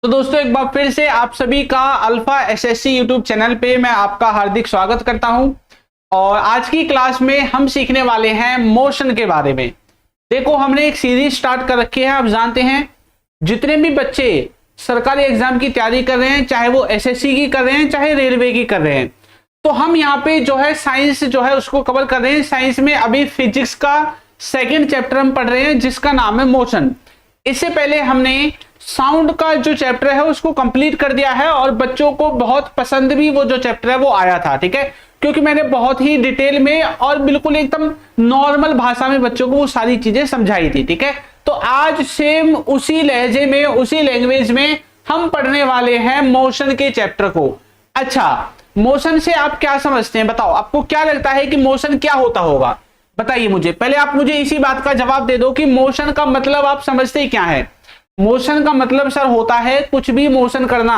तो दोस्तों एक बार फिर से आप सभी का अल्फा एसएससी यूट्यूब चैनल पे मैं आपका हार्दिक स्वागत करता हूं। और आज की क्लास में हम सीखने वाले हैं मोशन के बारे में। देखो हमने एक सीरीज स्टार्ट कर रखी है। आप जानते हैं जितने भी बच्चे सरकारी एग्जाम की तैयारी कर रहे हैं, चाहे वो एसएससी की कर रहे हैं चाहे रेलवे की कर रहे हैं, तो हम यहाँ पे जो है साइंस जो है उसको कवर कर रहे हैं। साइंस में अभी फिजिक्स का सेकेंड चैप्टर हम पढ़ रहे हैं जिसका नाम है मोशन। इससे पहले हमने साउंड का जो चैप्टर है उसको कंप्लीट कर दिया है और बच्चों को बहुत पसंद भी वो जो चैप्टर है वो आया था, ठीक है, क्योंकि मैंने बहुत ही डिटेल में और बिल्कुल एकदम नॉर्मल भाषा में बच्चों को वो सारी चीजें समझाई थी, ठीक है। तो आज सेम उसी लहजे में उसी लैंग्वेज में हम पढ़ने वाले हैं मोशन के चैप्टर को। अच्छा, मोशन से आप क्या समझते हैं बताओ, आपको क्या लगता है कि मोशन क्या होता होगा? बताइए मुझे। पहले आप मुझे इसी बात का जवाब दे दो कि मोशन का मतलब आप समझते क्या है। मोशन का मतलब सर होता है कुछ भी मोशन करना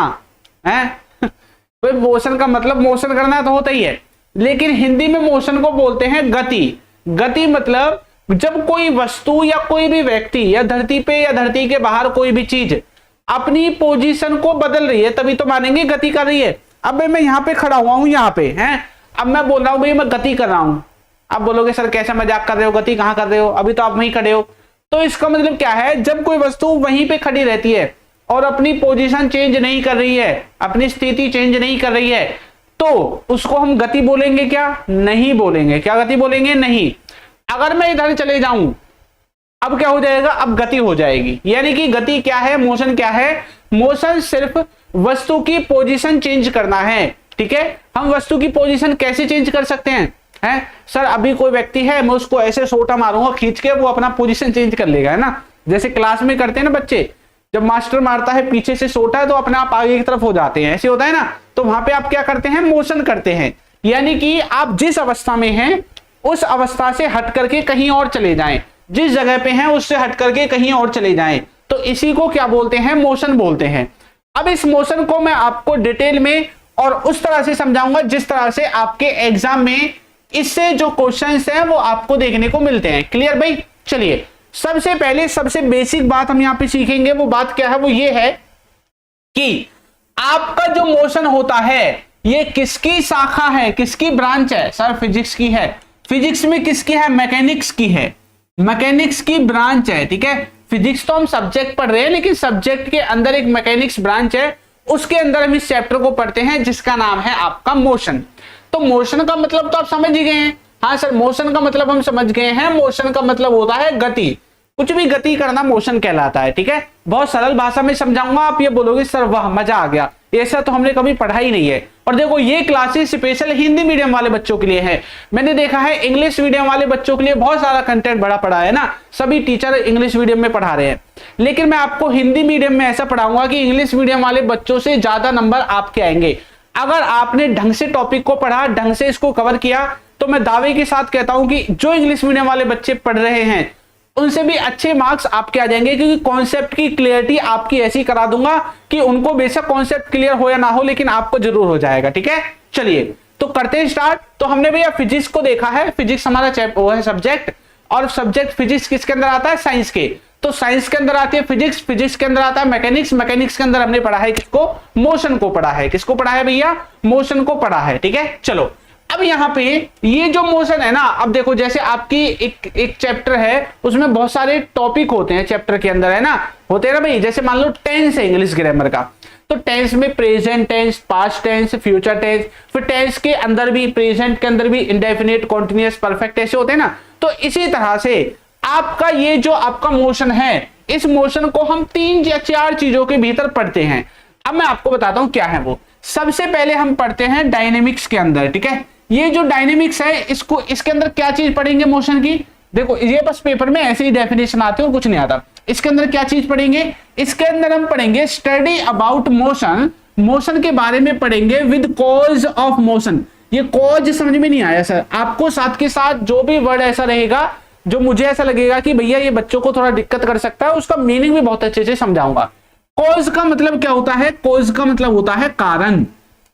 है। तो मोशन का मतलब मोशन करना तो होता ही है, लेकिन हिंदी में मोशन को बोलते हैं गति। गति मतलब जब कोई वस्तु या कोई भी व्यक्ति या धरती पे या धरती के बाहर कोई भी चीज अपनी पोजीशन को बदल रही है तभी तो मानेंगे गति कर रही है। अब मैं यहाँ पे खड़ा हुआ हूं, यहाँ पे है, अब मैं बोल रहा हूं भाई मैं गति कर रहा हूं। आप बोलोगे सर कैसा मजाक कर रहे हो, गति कहां कर रहे हो, अभी तो आप वहीं खड़े हो। तो इसका मतलब क्या है, जब कोई वस्तु वहीं पे खड़ी रहती है और अपनी पोजीशन चेंज नहीं कर रही है, अपनी स्थिति चेंज नहीं कर रही है, तो उसको हम गति बोलेंगे क्या? नहीं बोलेंगे। क्या गति बोलेंगे? नहीं। अगर मैं इधर चले जाऊं अब क्या हो जाएगा? अब गति हो जाएगी। यानी कि गति क्या है, मोशन क्या है? मोशन सिर्फ वस्तु की पोजीशन चेंज करना है, ठीक है। हम वस्तु की पोजीशन कैसे चेंज कर सकते हैं? है सर अभी कोई व्यक्ति है, मैं उसको ऐसे सोटा मारूंगा खींच के, वो अपना पोजीशन चेंज कर लेगा, है ना। जैसे क्लास में करते हैं ना बच्चे, जब मास्टर मारता है पीछे से सोटा है तो अपने आप आगे की तरफ हो जाते हैं, ऐसे होता है ना। तो वहां पे आप क्या करते हैं? मोशन करते हैं। यानी कि आप जिस अवस्था में हैं उस अवस्था से हट करके कहीं और चले जाएं, जिस जगह पे हैं उससे हट करके कहीं और चले जाएं, तो इसी को क्या बोलते हैं? मोशन बोलते हैं। अब इस मोशन को मैं आपको डिटेल में और उस तरह से समझाऊंगा जिस तरह से आपके एग्जाम में इससे जो क्वेश्चंस हैं वो आपको देखने को मिलते हैं। क्लियर भाई? चलिए सबसे पहले सबसे बेसिक बात हम यहां पे सीखेंगे। वो बात क्या है? वो ये है कि आपका जो मोशन होता है ये किसकी शाखा है, किसकी ब्रांच है? सर फिजिक्स की है। फिजिक्स में किसकी है? मैकेनिक्स की है। मैकेनिक्स की ब्रांच है, ठीक है। फिजिक्स तो हम सब्जेक्ट पढ़ रहे हैं, लेकिन सब्जेक्ट के अंदर एक मैकेनिक्स ब्रांच है, उसके अंदर हम इस चैप्टर को पढ़ते हैं जिसका नाम है आपका मोशन। तो मोशन का मतलब तो आप समझ ही गए हैं। हाँ सर मोशन का मतलब हम समझ गए हैं। मोशन का मतलब होता है गति। कुछ भी गति करना मोशन कहलाता है, ठीक है। बहुत सरल भाषा में समझाऊंगा, आप ये बोलोगे सर वाह मजा आ गया, ऐसा तो हमने कभी पढ़ा ही नहीं है। और देखो ये क्लासेस स्पेशल हिंदी मीडियम वाले बच्चों के लिए है। मैंने देखा है इंग्लिश मीडियम वाले बच्चों के लिए बहुत सारा कंटेंट बड़ा पड़ा है ना, सभी टीचर इंग्लिश मीडियम में पढ़ा रहे हैं, लेकिन मैं आपको हिंदी मीडियम में ऐसा पढ़ाऊंगा कि इंग्लिश मीडियम वाले बच्चों से ज्यादा नंबर आपके आएंगे। अगर आपने ढंग से टॉपिक को पढ़ा, ढंग से इसको कवर किया, तो मैं दावे के साथ कहता हूं कि जो इंग्लिश मीडियम वाले बच्चे पढ़ रहे हैं उनसे भी अच्छे मार्क्स आपके आ जाएंगे, क्योंकि कॉन्सेप्ट की क्लियरिटी आपकी ऐसी करा दूंगा कि उनको बेशक कॉन्सेप्ट क्लियर हो या ना हो, लेकिन आपको जरूर हो जाएगा, ठीक है। चलिए तो करते हैं स्टार्ट। तो हमने भैया फिजिक्स को देखा है, फिजिक्स हमारा वो है सब्जेक्ट, और सब्जेक्ट फिजिक्स किसके अंदर आता है? साइंस के। तो साइंस के अंदर आती है फिजिक्स, फिजिक्स के अंदर आता है मैकेनिक्स, मैकेनिक्स के अंदर हमने पढ़ा है किसको? मोशन को पढ़ा है। किसको पढ़ा है भैया? मोशन को पढ़ा है, ठीक है। चलो अब यहाँ पे ये जो मोशन है ना, अब देखो जैसे आपकी एक चैप्टर है उसमें बहुत सारे टॉपिक होते हैं चैप्टर के अंदर, है ना, होते हैं ना भाई। जैसे मान लो टेंस है इंग्लिश ग्रामर का, तो टेंस में present tense, past tense, future tense, फिर टेंस के अंदर भी, प्रेजेंट के अंदर भी इंडेफिनिट, कॉन्टिन्यूअस, परफेक्ट ऐसे होते हैं ना। तो इसी तरह से आपका ये जो आपका मोशन है, इस मोशन को हम 3 या 4 चीजों के भीतर पढ़ते हैं। अब मैं आपको बताता हूं क्या है वो। सबसे पहले हम पढ़ते हैं डायनेमिक्स के अंदर, ठीक है। ये जो डायनेमिक्स है इसको, इसके अंदर क्या चीज पढ़ेंगे मोशन की? देखो ये बस पेपर में ऐसे ही डेफिनेशन आते हैं और कुछ नहीं आता। इसके अंदर क्या चीज पढ़ेंगे? इसके अंदर हम पढ़ेंगे स्टडी अबाउट मोशन। मोशन के बारे में पढ़ेंगे विद कॉज ऑफ मोशन। ये कॉज समझ में नहीं आया सर आपको, साथ के साथ जो भी वर्ड ऐसा रहेगा जो मुझे ऐसा लगेगा कि भैया ये बच्चों को थोड़ा दिक्कत कर सकता है, उसका मीनिंग भी बहुत अच्छे से समझाऊंगा। कॉज का मतलब क्या होता है? कॉज का मतलब होता है कारण,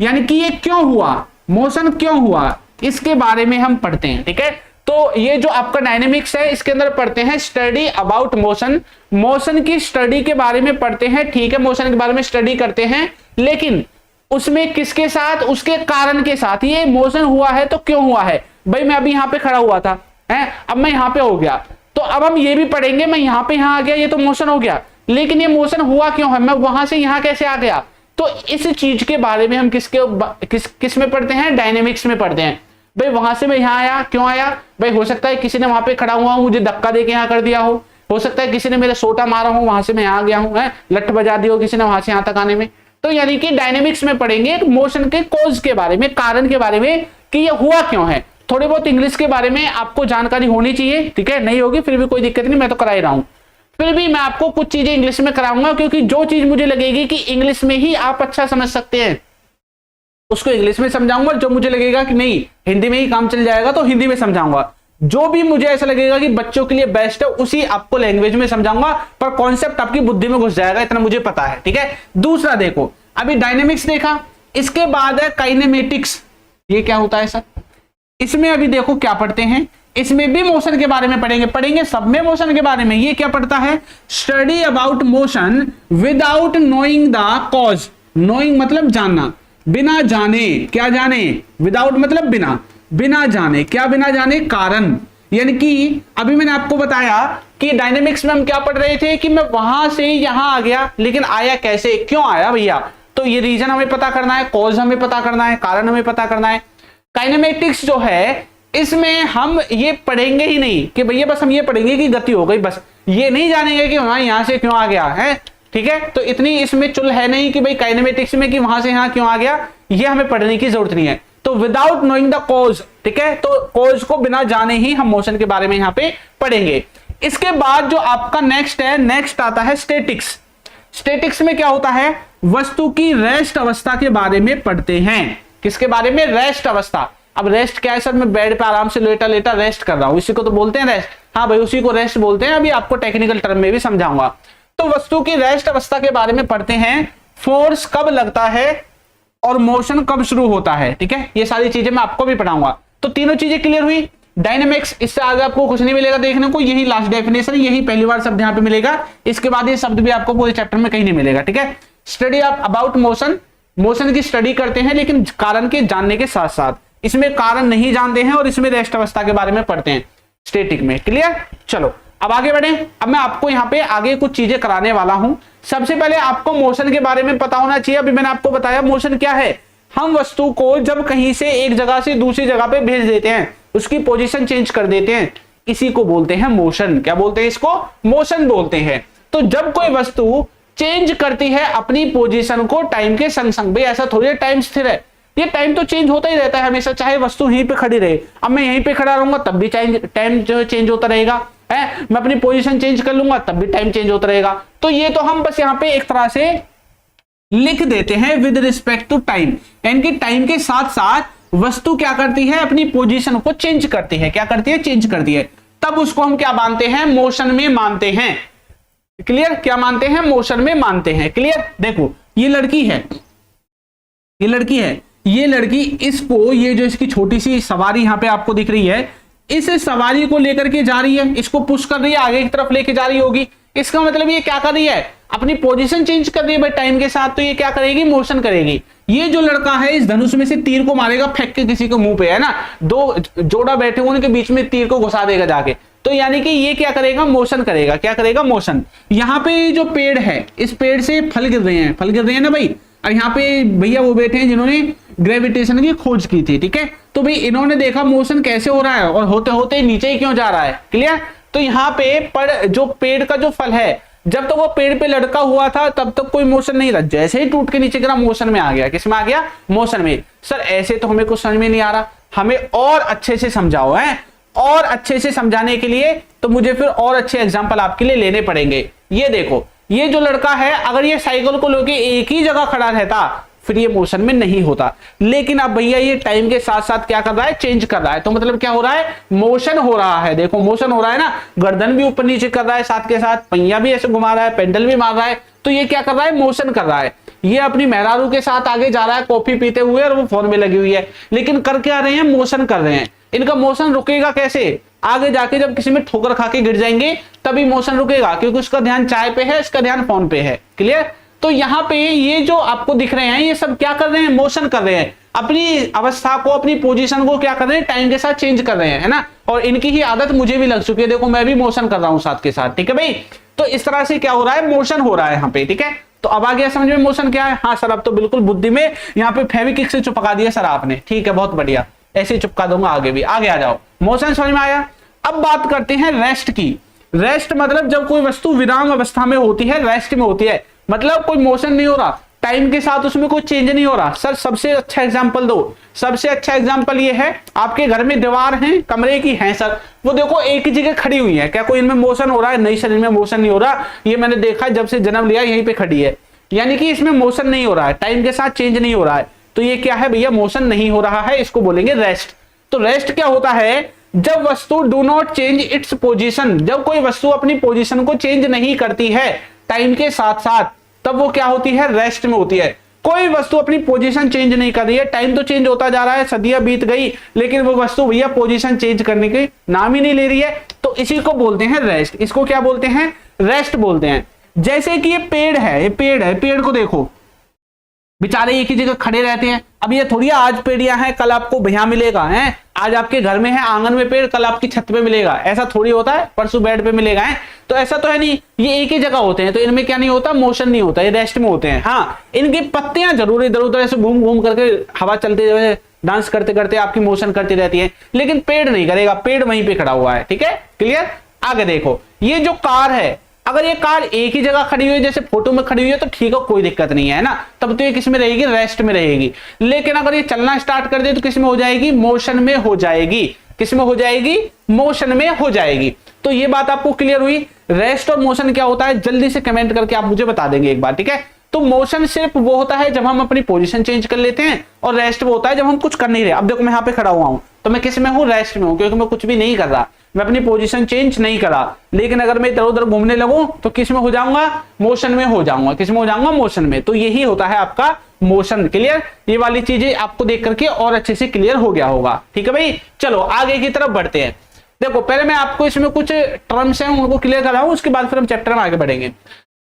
यानी कि ये क्यों हुआ, मोशन क्यों हुआ, इसके बारे में हम पढ़ते हैं, ठीक है। तो ये जो आपका डायनेमिक्स है इसके अंदर पढ़ते हैं स्टडी अबाउट मोशन, मोशन की स्टडी के बारे में पढ़ते हैं, ठीक है, मोशन के बारे में स्टडी करते हैं, लेकिन उसमें किसके साथ, उसके कारण के साथ। ये मोशन हुआ है तो क्यों हुआ है, भाई मैं अभी यहां पे खड़ा हुआ था है, अब मैं यहां पे हो गया, तो अब हम ये भी पढ़ेंगे मैं यहां पे यहां आ गया, ये तो मोशन हो गया, लेकिन ये मोशन हुआ क्यों है, मैं वहां से यहां कैसे आ गया। तो इस चीज के बारे में हम किस में पढ़ते हैं, डायनेमिक्स में पढ़ते हैं। भाई वहां से मैं यहां आया, क्यों आया, भाई हो सकता है किसी ने वहां पे खड़ा हुआ हूं मुझे धक्का देके यहां कर दिया हो सकता है किसी ने मेरा सोटा मारा हो, वहां से मैं यहां आ गया हूं, लट बजा दी हो किसी ने वहां से यहां तक आने में। तो यानी कि डायनेमिक्स में पढ़ेंगे मोशन के कॉज के बारे में, कारण के बारे में कि ये हुआ क्यों है। थोड़ी बहुत इंग्लिश के बारे में आपको जानकारी होनी चाहिए, ठीक है, नहीं होगी फिर भी कोई दिक्कत नहीं, मैं तो करा ही रहा हूं, फिर भी मैं आपको कुछ चीजें इंग्लिश में कराऊंगा, क्योंकि जो चीज मुझे लगेगी कि इंग्लिश में ही आप अच्छा समझ सकते हैं उसको इंग्लिश में समझाऊंगा, जो मुझे लगेगा कि नहीं हिंदी में ही काम चल जाएगा तो हिंदी में समझाऊंगा, जो भी मुझे ऐसा लगेगा कि बच्चों के लिए बेस्ट है उसी आपको लैंग्वेज में समझाऊंगा, पर कॉन्सेप्ट आपकी बुद्धि में घुस जाएगा, इतना मुझे पता है, ठीक है। दूसरा देखो, अभी डायनेमिक्स देखा, इसके बाद है काइनेमेटिक्स। ये क्या होता है सर, इसमें अभी देखो क्या पढ़ते हैं, इसमें भी मोशन के बारे में पढ़ेंगे सब में मोशन के बारे में। ये क्या पढ़ता है, study about motion without knowing the cause, knowing मतलब जानना, बिना जाने, क्या जाने, विदाउट मतलब बिना, बिना जाने, क्या बिना जाने, कारण। यानी कि अभी मैंने आपको बताया कि डायनेमिक्स में हम क्या पढ़ रहे थे कि मैं वहां से यहां आ गया, लेकिन आया कैसे, क्यों आया भैया, तो ये रीजन हमें पता करना है, कॉज हमें पता करना है, कारण हमें पता करना है। काइनेमेटिक्स जो है इसमें हम ये पढ़ेंगे ही नहीं कि भैया बस हम ये पढ़ेंगे कि गति हो गई, बस ये नहीं जानेंगे कि वहां यहां से क्यों आ गया है, ठीक है। तो इतनी इसमें चुल है नहीं कि भाई काइनेमेटिक्स में कि वहां से यहां क्यों आ गया, ये हमें पढ़ने की जरूरत नहीं है। तो विदाउट नोइंग द कॉज, ठीक है, तो कॉज को बिना जाने ही हम मोशन के बारे में यहां पे पढ़ेंगे। इसके बाद जो आपका नेक्स्ट है, नेक्स्ट आता है स्टैटिक्स। स्टैटिक्स में क्या होता है, वस्तु की रेस्ट अवस्था के बारे में पढ़ते हैं। किसके बारे में, रेस्ट अवस्था। अब रेस्ट क्या है सर, मैं बेड पे आराम से लेटा लेटा रेस्ट कर रहा हूं, इसी को तो बोलते हैं रेस्ट। हाँ भाई उसी को रेस्ट बोलते हैं, अभी आपको टेक्निकल टर्म में भी समझाऊंगा। तो वस्तु की रेस्ट अवस्था के बारे में पढ़ते हैं, फोर्स कब लगता है और मोशन कब शुरू होता है, ठीक है, ये सारी चीजें मैं आपको भी पढ़ाऊंगा। तो तीनों चीजें क्लियर हुई। डायनेमिक्स, इससे आगे आपको कुछ नहीं मिलेगा देखने को, यही लास्ट डेफिनेशन, यही पहली बार शब्द यहां पे मिलेगा, इसके बाद ये शब्द भी आपको पूरे चैप्टर में कहीं नहीं मिलेगा, ठीक है। स्टडी अबाउट मोशन, मोशन की स्टडी करते हैं लेकिन कारण के जानने के साथ साथ, इसमें कारण नहीं जानते हैं और इसमें रेस्ट अवस्था के बारे में पढ़ते हैं स्टैटिक में, क्लियर। चलो अब आगे बढ़े, अब मैं आपको यहाँ पे आगे कुछ चीजें कराने वाला हूं। सबसे पहले आपको मोशन के बारे में पता होना चाहिए। अभी मैंने आपको बताया मोशन क्या है, हम वस्तु को जब कहीं से एक जगह से दूसरी जगह पे भेज देते हैं, उसकी पोजीशन चेंज कर देते हैं, इसी को बोलते हैं मोशन। क्या बोलते हैं इसको, मोशन बोलते हैं। तो जब कोई वस्तु चेंज करती है अपनी पोजीशन को टाइम के संग संग, भाई ऐसा थोड़ी टाइम स्थिर है, ये टाइम तो चेंज होता ही रहता है हमेशा, चाहे वस्तु यहीं पे खड़ी रहे। अब मैं यहीं पे खड़ा रहूंगा तब भी टाइम जो है चेंज होता रहेगा, है, मैं अपनी पोजीशन चेंज कर लूंगा तब भी टाइम चेंज होता रहेगा। तो ये तो हम बस यहाँ पे एक तरह से लिख देते हैं विद रिस्पेक्ट टू टाइम, यानी कि टाइम के साथ साथ वस्तु क्या करती है, अपनी पोजीशन को चेंज करती है। क्या करती है, चेंज करती है। तब उसको हम क्या मानते हैं, मोशन में मानते हैं। क्लियर, क्या मानते हैं, मोशन में मानते हैं। क्लियर। देखो ये लड़की है, ये लड़की है, ये लड़की इसको, ये जो इसकी छोटी सी सवारी यहां पे आपको दिख रही है, इस सवारी को लेकर के जा रही है, इसको पुश कर रही है, आगे की तरफ लेके जा रही होगी। इसका मतलब ये क्या कर रही है, अपनी पोजीशन चेंज कर रही है भाई टाइम के साथ, तो ये क्या करेगी, मोशन करेगी। ये जो लड़का है इस धनुष में से तीर को मारेगा फेंक के किसी को मुंह पे, है ना, दो जोड़ा बैठे हुए उनके बीच में तीर को घुसा देगा जाके, तो यानी कि ये क्या करेगा, मोशन करेगा। क्या करेगा, मोशन। यहाँ पे जो पेड़ है, इस पेड़ से फल गिर रहे हैं, फल गिर रहे हैं ना भाई, और यहाँ पे भैया वो बैठे हैं जिन्होंने ग्रेविटेशन की खोज की थी, ठीक है। तो भाई इन्होंने देखा मोशन कैसे हो रहा है और होते होते नीचे ही क्यों जा रहा है। क्लियर। तो यहाँ पे जो पेड़ का जो फल है, जब तक वो पेड़ पे लटका हुआ था तब तक कोई मोशन नहीं था, जैसे ही टूट के नीचे गिरा मोशन में आ गया। किस में आ गया, मोशन में। सर ऐसे तो हमें कुछ समझ में नहीं आ रहा, हमें और अच्छे से समझाओ, है, और अच्छे से समझाने के लिए तो मुझे फिर और अच्छे एग्जाम्पल आपके लिए लेने पड़ेंगे। ये देखो, ये जो लड़का है अगर ये साइकिल को लेके एक ही जगह खड़ा रहता फिर ये मोशन में नहीं होता, लेकिन अब भैया ये टाइम के साथ साथ क्या कर रहा है, चेंज कर रहा है। तो मतलब क्या हो रहा है, मोशन हो रहा है। देखो मोशन हो रहा है ना, गर्दन भी ऊपर नीचे कर रहा है, साथ के साथ पहिया भी ऐसे घुमा रहा है, पेडल भी मार रहा है, तो ये क्या कर रहा है, मोशन कर रहा है। ये अपनी मेहरारू के साथ आगे जा रहा है कॉफी पीते हुए और वो फोन में लगी हुई है, लेकिन कर क्या रहे हैं, मोशन कर रहे हैं। इनका मोशन रुकेगा कैसे? आगे जाके जब किसी में ठोकर खा के गिर जाएंगे तभी मोशन रुकेगा, क्योंकि उसका ध्यान चाय पे है, इसका ध्यान फोन पे है। क्लियर? तो यहाँ पे ये जो आपको दिख रहे हैं ये सब क्या कर रहे हैं? मोशन कर रहे हैं, अपनी अवस्था को, अपनी पोजीशन को क्या कर रहे हैं? टाइम के साथ चेंज कर रहे हैं, है ना। और इनकी ही आदत मुझे भी लग चुकी है, देखो मैं भी मोशन कर रहा हूं साथ के साथ, ठीक है भाई। तो इस तरह से क्या हो रहा है? मोशन हो रहा है यहाँ पे, ठीक है। तो अब आ गया समझ में मोशन क्या है? हाँ सर, अब तो बिल्कुल बुद्धि में यहाँ पे फेविक्विक से चिपका दिया सर आपने, ठीक है, बहुत बढ़िया, ऐसे चिपका दूंगा आगे भी। आगे आ जाओ, मोशन समझ में आया। अब बात करते हैं रेस्ट की। रेस्ट मतलब जब कोई वस्तु विराम अवस्था में होती है, रेस्ट में होती है, मतलब कोई मोशन नहीं हो रहा, टाइम के साथ उसमें कोई चेंज नहीं हो रहा। सर सबसे अच्छा एग्जांपल दो। सबसे अच्छा एग्जांपल ये है, आपके घर में दीवार है, कमरे की है सर, वो देखो एक ही जगह खड़ी हुई है, क्या कोई इनमें मोशन हो रहा है? नहीं सर, इनमें मोशन नहीं हो रहा, ये मैंने देखा जब से जन्म लिया यहीं पे खड़ी है, यानी कि इसमें मोशन नहीं हो रहा है, टाइम के साथ चेंज नहीं हो रहा है। तो ये क्या है भैया? मोशन नहीं हो रहा है, इसको बोलेंगे रेस्ट। तो रेस्ट क्या होता है? जब वस्तु do not change its position, जब कोई वस्तु अपनी पोजीशन को चेंज नहीं करती है टाइम के साथ साथ, तब वो क्या होती है? रेस्ट में होती है। कोई वस्तु अपनी पोजीशन चेंज नहीं कर रही है, टाइम तो चेंज होता जा रहा है, सदियां बीत गई, लेकिन वो वस्तु भैया पोजीशन चेंज करने के नाम ही नहीं ले रही है, तो इसी को बोलते हैं रेस्ट। इसको क्या बोलते हैं? रेस्ट बोलते हैं। जैसे कि ये पेड़ है, ये पेड़ है, पेड़ को देखो, बेचारे एक ही जगह खड़े रहते हैं। अब ये थोड़ी आज पेड़ यहाँ है, कल आपको भैया मिलेगा, है आज आपके घर में है आंगन में पेड़, कल आपकी छत पे मिलेगा, ऐसा थोड़ी होता है, परसों बेड पे मिलेगा, है तो ऐसा तो है नहीं, ये एक ही जगह होते हैं, तो इनमें क्या नहीं होता? मोशन नहीं होता, ये रेस्ट में होते हैं। हाँ, इनकी पत्तियां जरूर इधर उधर ऐसे घूम घूम करके हवा चलते हुए डांस करते करते आपकी मोशन करती रहती है, लेकिन पेड़ नहीं करेगा, पेड़ वहीं पे खड़ा हुआ है, ठीक है, क्लियर। आगे देखो, ये जो कार है, अगर ये कार एक ही जगह खड़ी हुई है, जैसे फोटो में खड़ी हुई है, तो ठीक है, कोई दिक्कत नहीं है ना, तब तो ये किस में रहेगी? रेस्ट में रहेगी। लेकिन अगर ये चलना स्टार्ट कर दे तो किस में हो जाएगी? मोशन में हो जाएगी। किस में हो जाएगी? मोशन में हो जाएगी। तो ये बात आपको क्लियर हुई। रेस्ट और मोशन क्या होता है? जल्दी से कमेंट करके आप मुझे बता देंगे एक बार, ठीक है। तो मोशन सिर्फ वो होता है जब हम अपनी पोजीशन चेंज कर लेते हैं, और रेस्ट वो होता है जब हम कुछ कर नहीं रहे। अब देखो मैं यहाँ पे खड़ा हुआ हूं, तो मैं किस में हूँ? रेस्ट में हूं, क्योंकि मैं कुछ भी नहीं कर रहा, मैं अपनी पोजीशन चेंज नहीं करा। लेकिन अगर मैं इधर उधर घूमने लगूं तो किस में हो जाऊंगा? मोशन में हो जाऊंगा। किस में हो जाऊंगा? मोशन में। तो यही होता है आपका मोशन। क्लियर? ये वाली चीजें आपको देख करके और अच्छे से क्लियर हो गया होगा, ठीक है भाई। चलो आगे की तरफ बढ़ते हैं। देखो पहले मैं आपको इसमें कुछ टर्म्स हैं उनको क्लियर कर रहा हूं, उसके बाद फिर हम चैप्टर में आगे बढ़ेंगे।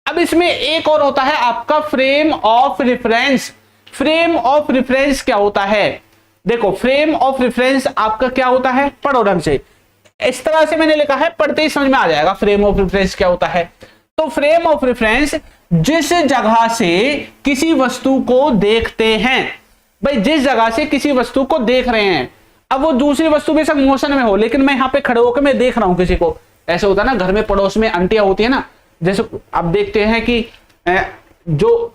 अब इसमें एक और होता है आपका frame of reference. Frame of reference क्या होता है? देखो फ्रेम ऑफ रेफरेंस आपका क्या होता है? पढ़ो ढंग से, इस तरह से मैंने लिखा है, पढ़ते ही समझ में आ जाएगा फ्रेम ऑफ रेफरेंस क्या होता है। तो फ्रेम ऑफ रेफरेंस, जिस जगह से किसी वस्तु को देखते हैं, भाई जिस जगह से किसी वस्तु को देख रहे हैं, अब वो दूसरी वस्तु बेशक मोशन में हो, लेकिन मैं यहाँ पे खड़े होकर मैं देख रहा हूं किसी को। ऐसे होता है ना, घर में पड़ोस में आंटियां होती है ना, जैसे आप देखते हैं कि जो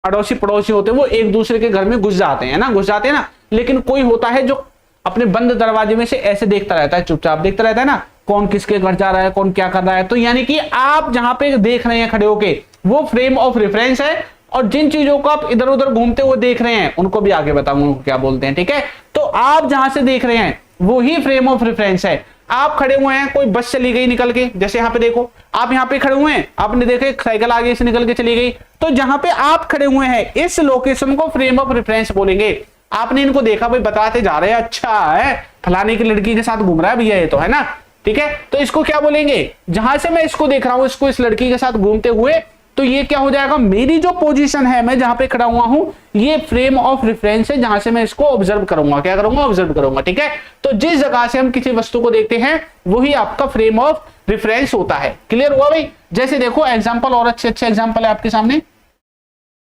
अड़ोसी पड़ोसी होते हैं वो एक दूसरे के घर में घुस जाते हैं ना, घुस जाते हैं ना, लेकिन कोई होता है जो अपने बंद दरवाजे में से ऐसे देखता रहता है, चुपचाप देखता रहता है ना, कौन किसके घर जा रहा है, कौन क्या कर रहा है। तो यानी कि आप जहां पे देख रहे हैं खड़े होके, वो फ्रेम ऑफ रेफरेंस है। और जिन चीजों को आप इधर उधर घूमते हुए देख रहे हैं उनको भी आगे बताऊंगा उनको क्या बोलते हैं, ठीक है। तो आप जहां से देख रहे हैं वो ही फ्रेम ऑफ रेफरेंस है। आप खड़े हुए हैं, कोई बस चली गई निकल के, जैसे यहाँ पे देखो आप यहाँ पे खड़े हुए हैं, आपने देखा साइकिल आगे से निकल के चली गई, तो जहां पे आप खड़े हुए हैं इस लोकेशन को फ्रेम ऑफ रेफरेंस बोलेंगे। आपने इनको देखा, भाई बताते जा रहे हैं, अच्छा है फलाने की लड़की के साथ घूम रहा है भैया ये तो, है ना, ठीक है। तो इसको क्या बोलेंगे? जहां से मैं इसको देख रहा हूं, इसको इस लड़की के साथ घूमते हुए, तो ये क्या हो जाएगा? मेरी जो पोजीशन है, मैं जहां पे खड़ा हुआ हूं, ये फ्रेम ऑफ रेफरेंस है, जहां से मैं इसको ऑब्जर्व करूंगा। क्या करूंगा? ऑब्जर्व करूंगा, ठीक है। तो जिस जगह से हम किसी वस्तु को देखते हैं वही आपका फ्रेम ऑफ रेफरेंस होता है। क्लियर हुआ भाई? जैसे देखो एग्जाम्पल, और अच्छे अच्छे एग्जाम्पल है आपके सामने।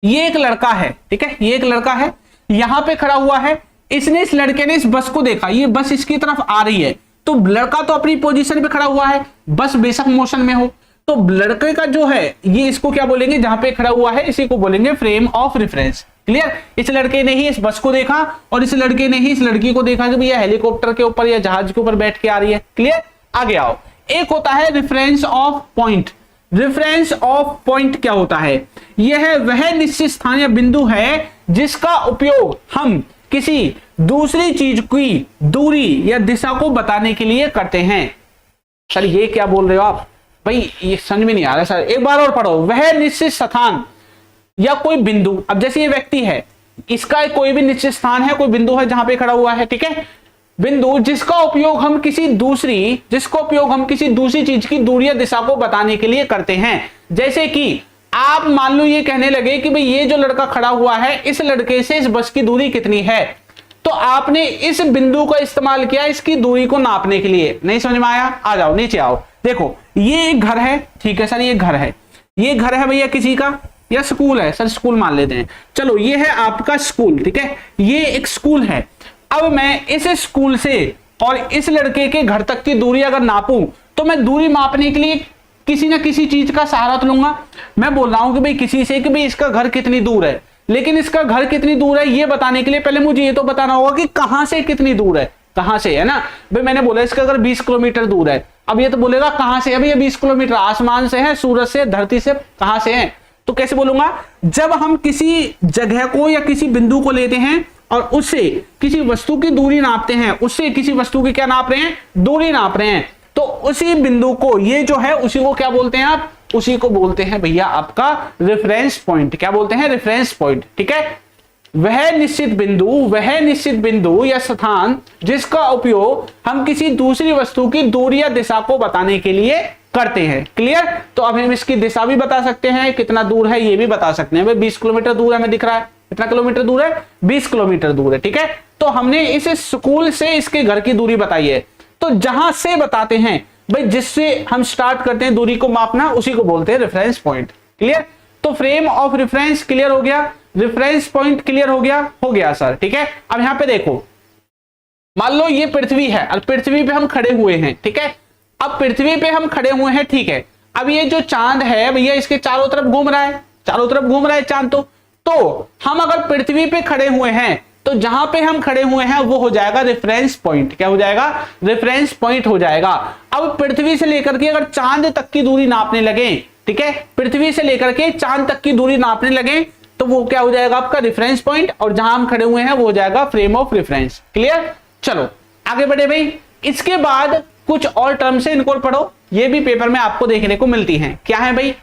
ये एक लड़का है, ठीक है, ये एक लड़का है, यहां पे खड़ा हुआ है, इसने, इस लड़के ने इस बस को देखा, ये बस इसकी तरफ आ रही है, तो लड़का तो अपनी पोजीशन पे खड़ा हुआ है, बस बेशक मोशन में हो, तो लड़के का जो है ये, इसको क्या बोलेंगे? जहां पे खड़ा हुआ है इसी को बोलेंगे फ्रेम ऑफ रेफरेंस। क्लियर? इस लड़के ने ही इस बस को देखा और इस लड़के ने ही इस लड़की को देखा कि भैया हेलीकॉप्टर के ऊपर या जहाज के ऊपर बैठ के आ रही है। क्लियर? आगे आओ। एक होता है reference of point. Reference of point क्या होता है? यह वह निश्चित स्थान या बिंदु है जिसका उपयोग हम किसी दूसरी चीज की दूरी या दिशा को बताने के लिए करते हैं। सर ये क्या बोल रहे हो आप? भाई ये समझ में नहीं आ रहा सर, एक बार और पढ़ो। वह निश्चित स्थान या कोई बिंदु, अब जैसे ये व्यक्ति है, इसका कोई भी निश्चित स्थान है, कोई बिंदु है जहां पे खड़ा हुआ है, ठीक है, बिंदु जिसका उपयोग हम किसी दूसरी चीज की दूरी या दिशा को बताने के लिए करते हैं। जैसे कि आप मान लो ये कहने लगे कि भाई ये जो लड़का खड़ा हुआ है, इस लड़के से इस बस की दूरी कितनी है, तो आपने इस बिंदु का इस्तेमाल किया इसकी दूरी को नापने के लिए। नहीं समझ में आया? आ जाओ नीचे आओ। देखो ये एक घर है, ठीक है सर, ये घर है, ये घर है भैया किसी का, या स्कूल है सर, स्कूल मान लेते हैं, चलो ये है आपका स्कूल, ठीक है, ये एक स्कूल है। अब मैं इस स्कूल से और इस लड़के के घर तक की दूरी अगर नापूं, तो मैं दूरी मापने के लिए किसी ना किसी चीज का सहारा तो लूंगा। मैं बोल रहा हूं कि भाई किसी से कि भाई इसका घर कितनी दूर है, लेकिन इसका घर कितनी दूर है ये बताने के लिए पहले मुझे ये तो बताना होगा कि कहां से कितनी दूर है, कहां से, है ना भाई। मैंने बोला इसका घर 20 किलोमीटर दूर है, अब ये तो बोलेगा कहां से है भैया 20 किलोमीटर, आसमान से है, सूरज से, धरती से, कहां से है? तो कैसे बोलूंगा? जब हम किसी जगह को या किसी बिंदु को लेते हैं और उससे किसी वस्तु की दूरी नापते हैं, उससे किसी वस्तु की क्या नाप रहे हैं? दूरी नाप रहे हैं, तो उसी बिंदु को, ये जो है उसी को क्या बोलते हैं आप? उसी को बोलते हैं भैया आपका रेफरेंस पॉइंट। क्या बोलते हैं? रेफरेंस पॉइंट, ठीक है। वह निश्चित बिंदु या स्थान जिसका उपयोग हम किसी दूसरी वस्तु की दूरी या दिशा को बताने के लिए करते हैं। क्लियर? तो अब हम इसकी दिशा भी बता सकते हैं, कितना दूर है ये भी बता सकते हैं। भाई 20 किलोमीटर दूर है, हमें दिख रहा है, कितना किलोमीटर दूर है? 20 किलोमीटर दूर है, ठीक है। तो हमने इस स्कूल से इसके घर की दूरी बताई है, तो जहां से बताते हैं भाई, जिससे हम स्टार्ट करते हैं दूरी को मापना, उसी को बोलते हैं रेफरेंस पॉइंट। क्लियर? तो फ्रेम ऑफ रेफरेंस क्लियर हो गया, रेफरेंस पॉइंट क्लियर हो गया सर, ठीक है। अब यहां पे देखो, मान लो ये पृथ्वी है और पृथ्वी पे हम खड़े हुए हैं, ठीक है। अब पृथ्वी पे हम खड़े हुए हैं, ठीक है। अब ये जो चांद है भैया इसके चारों तरफ घूम रहा है, चांद। तो हम अगर पृथ्वी पे खड़े हुए हैं, तो जहां पे हम खड़े हुए हैं वो हो जाएगा रेफरेंस पॉइंट। क्या हो जाएगा? रेफरेंस पॉइंट हो जाएगा। अब पृथ्वी से लेकर के अगर चांद तक की दूरी नापने लगे, ठीक है, पृथ्वी से लेकर के चांद तक की दूरी नापने लगे, तो वो क्या हो जाएगा? आपका रेफरेंस पॉइंट, और जहां हम खड़े हुए हैं वो हो जाएगा फ्रेम ऑफ रेफरेंस। क्लियर? चलो आगे बढ़े भाई। इसके बाद कुछ और टर्म्स है, इनको पढ़ो, ये भी पेपर में आपको देखने को मिलती हैं। क्या है भाई?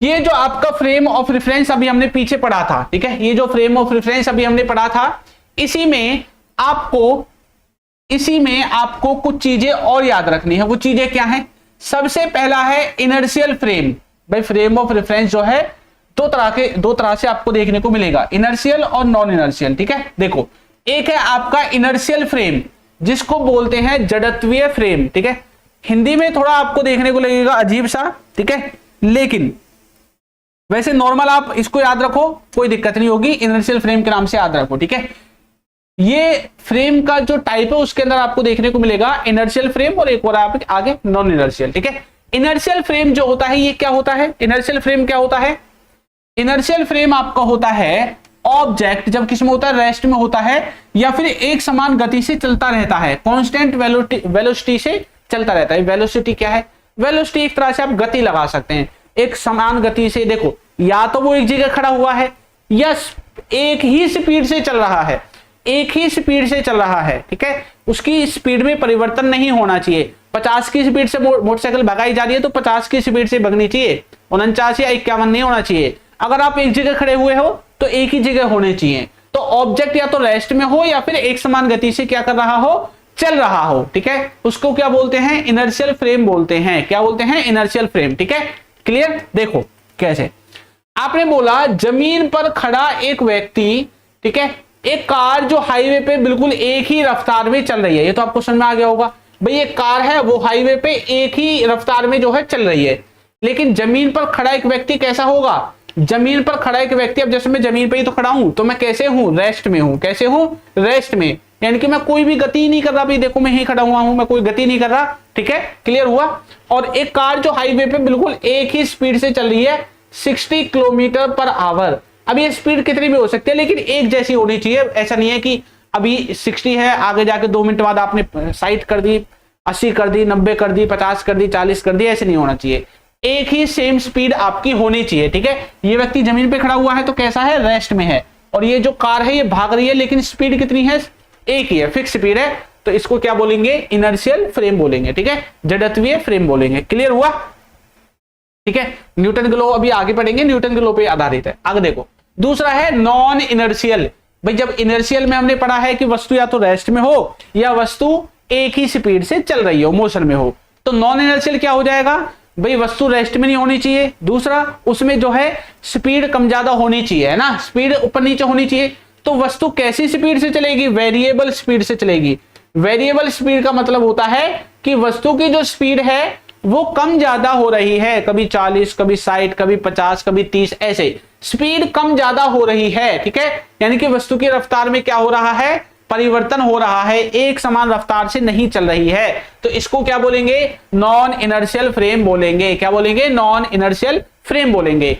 ये जो आपका फ्रेम ऑफ रेफरेंस अभी हमने पीछे पढ़ा था, ठीक है, ये जो फ्रेम ऑफ रेफरेंस अभी हमने पढ़ा था, इसी में आपको कुछ चीजें और याद रखनी है। वो चीजें क्या है? सबसे पहला है इनर्शियल फ्रेम। भाई फ्रेम ऑफ रेफरेंस जो है दो तरह से आपको देखने को मिलेगा, इनर्शियल और नॉन इनर्शियल, ठीक है। देखो, एक है आपका इनर्शियल फ्रेम जिसको बोलते हैं जड़त्वीय फ्रेम, ठीक है। हिंदी में थोड़ा आपको देखने को लगेगा अजीब सा, ठीक है, लेकिन वैसे नॉर्मल आप इसको याद रखो, कोई दिक्कत नहीं होगी, इनर्शियल फ्रेम के नाम से याद रखो, ठीक है। ये फ्रेम का जो टाइप है उसके अंदर आपको देखने को मिलेगा इनर्शियल फ्रेम, और एक और आप आगे नॉन इनर्शियल, ठीक है। इनर्शियल फ्रेम जो होता है ये क्या होता है? इनर्शियल फ्रेम क्या होता है? इनर्शियल फ्रेम आपका होता है ऑब्जेक्ट जब किसमें होता है? रेस्ट में होता है, या फिर एक समान गति से चलता रहता है, कांस्टेंट वेलोसिटी से चलता रहता है। वेलोसिटी क्या है? वेलोसिटी एक तरह से आप गति लगा सकते हैं, एक समान गति से। देखो, या तो वो एक जगह खड़ा हुआ है या एक ही स्पीड से चल रहा है, ठीक है। उसकी स्पीड में परिवर्तन नहीं होना चाहिए। 50 की स्पीड से मोटरसाइकिल भगाई जा रही है तो 50 की स्पीड से भगनी चाहिए, 49 या 51 नहीं होना चाहिए। अगर आप एक जगह खड़े हुए हो तो एक ही जगह होने चाहिए। तो ऑब्जेक्ट या तो रेस्ट में हो या फिर एक समान गति से क्या कर रहा हो? चल रहा हो, ठीक है। उसको क्या बोलते हैं? इनर्शियल फ्रेम बोलते हैं। क्या बोलते हैं? इनर्शियल फ्रेम, ठीक है। क्लियर? देखो कैसे आपने बोला, जमीन पर खड़ा एक व्यक्ति, ठीक है, एक कार जो हाईवे पे बिल्कुल एक ही रफ्तार में चल रही है। ये तो आपको समझ में आ गया होगा भाई, ये कार है वो हाईवे पे एक ही रफ्तार में जो है चल रही है। लेकिन जमीन पर खड़ा एक व्यक्ति कैसा होगा? जमीन पर खड़ा एक व्यक्ति, अब जैसे मैं जमीन पे ही तो खड़ा हूं, तो मैं कैसे हूं? रेस्ट में हूं। कैसे हूं? रेस्ट में, यानी कि मैं कोई भी गति नहीं कर रहा। भाई देखो, मैं ही खड़ा हुआ हूं, मैं कोई गति नहीं कर रहा, ठीक है। क्लियर हुआ? और एक कार जो हाईवे पे बिल्कुल एक ही स्पीड से चल रही है, 60 किलोमीटर पर आवर। अब ये स्पीड कितनी भी हो सकती है, लेकिन एक जैसी होनी चाहिए। ऐसा नहीं है कि अभी 60 है, आगे जाके 2 मिनट बाद आपने 60 कर दी, 80 कर दी, 90 कर दी, 50 कर दी, 40 कर दी, ऐसे नहीं होना चाहिए। एक ही सेम स्पीड आपकी होनी चाहिए, ठीक है। ये व्यक्ति जमीन पे खड़ा हुआ है तो कैसा है? रेस्ट में है। और ये जो कार है ये भाग रही है, लेकिन स्पीड कितनी है? एक ही है, फिक्स स्पीड है। तो इसको क्या बोलेंगे? इनर्शियल फ्रेम बोलेंगे, ठीक है, जड़त्वीय फ्रेम बोलेंगे। क्लियर हुआ? ठीक है। न्यूटन के लॉ अभी आगे पढ़ेंगे, न्यूटन के लॉ पे आधारित है। आगे देखो, दूसरा है नॉन इनर्शियल। भाई जब इनर्शियल में हमने पढ़ा है कि वस्तु या तो रेस्ट में हो या वस्तु एक ही स्पीड से चल रही हो, मोशन में हो। तो नॉन इनर्शियल क्या हो जाएगा, भाई वस्तु रेस्ट में नहीं होनी चाहिए, दूसरा उसमें जो है स्पीड कम ज्यादा होनी चाहिए, है ना, स्पीड ऊपर नीचे होनी चाहिए। तो वस्तु कैसी स्पीड से चलेगी, वेरिएबल स्पीड से चलेगी। वेरिएबल स्पीड का मतलब होता है कि वस्तु की जो स्पीड है वो कम ज्यादा हो रही है, कभी 40, कभी 60, कभी 50, कभी 30, ऐसे स्पीड कम ज्यादा हो रही है, ठीक है। यानी कि वस्तु की रफ्तार में क्या हो रहा है, परिवर्तन हो रहा है, एक समान रफ्तार से नहीं चल रही है। तो इसको क्या बोलेंगे, नॉन इनर्शियल फ्रेम बोलेंगे। क्या बोलेंगे, नॉन इनर्शियल फ्रेम बोलेंगे।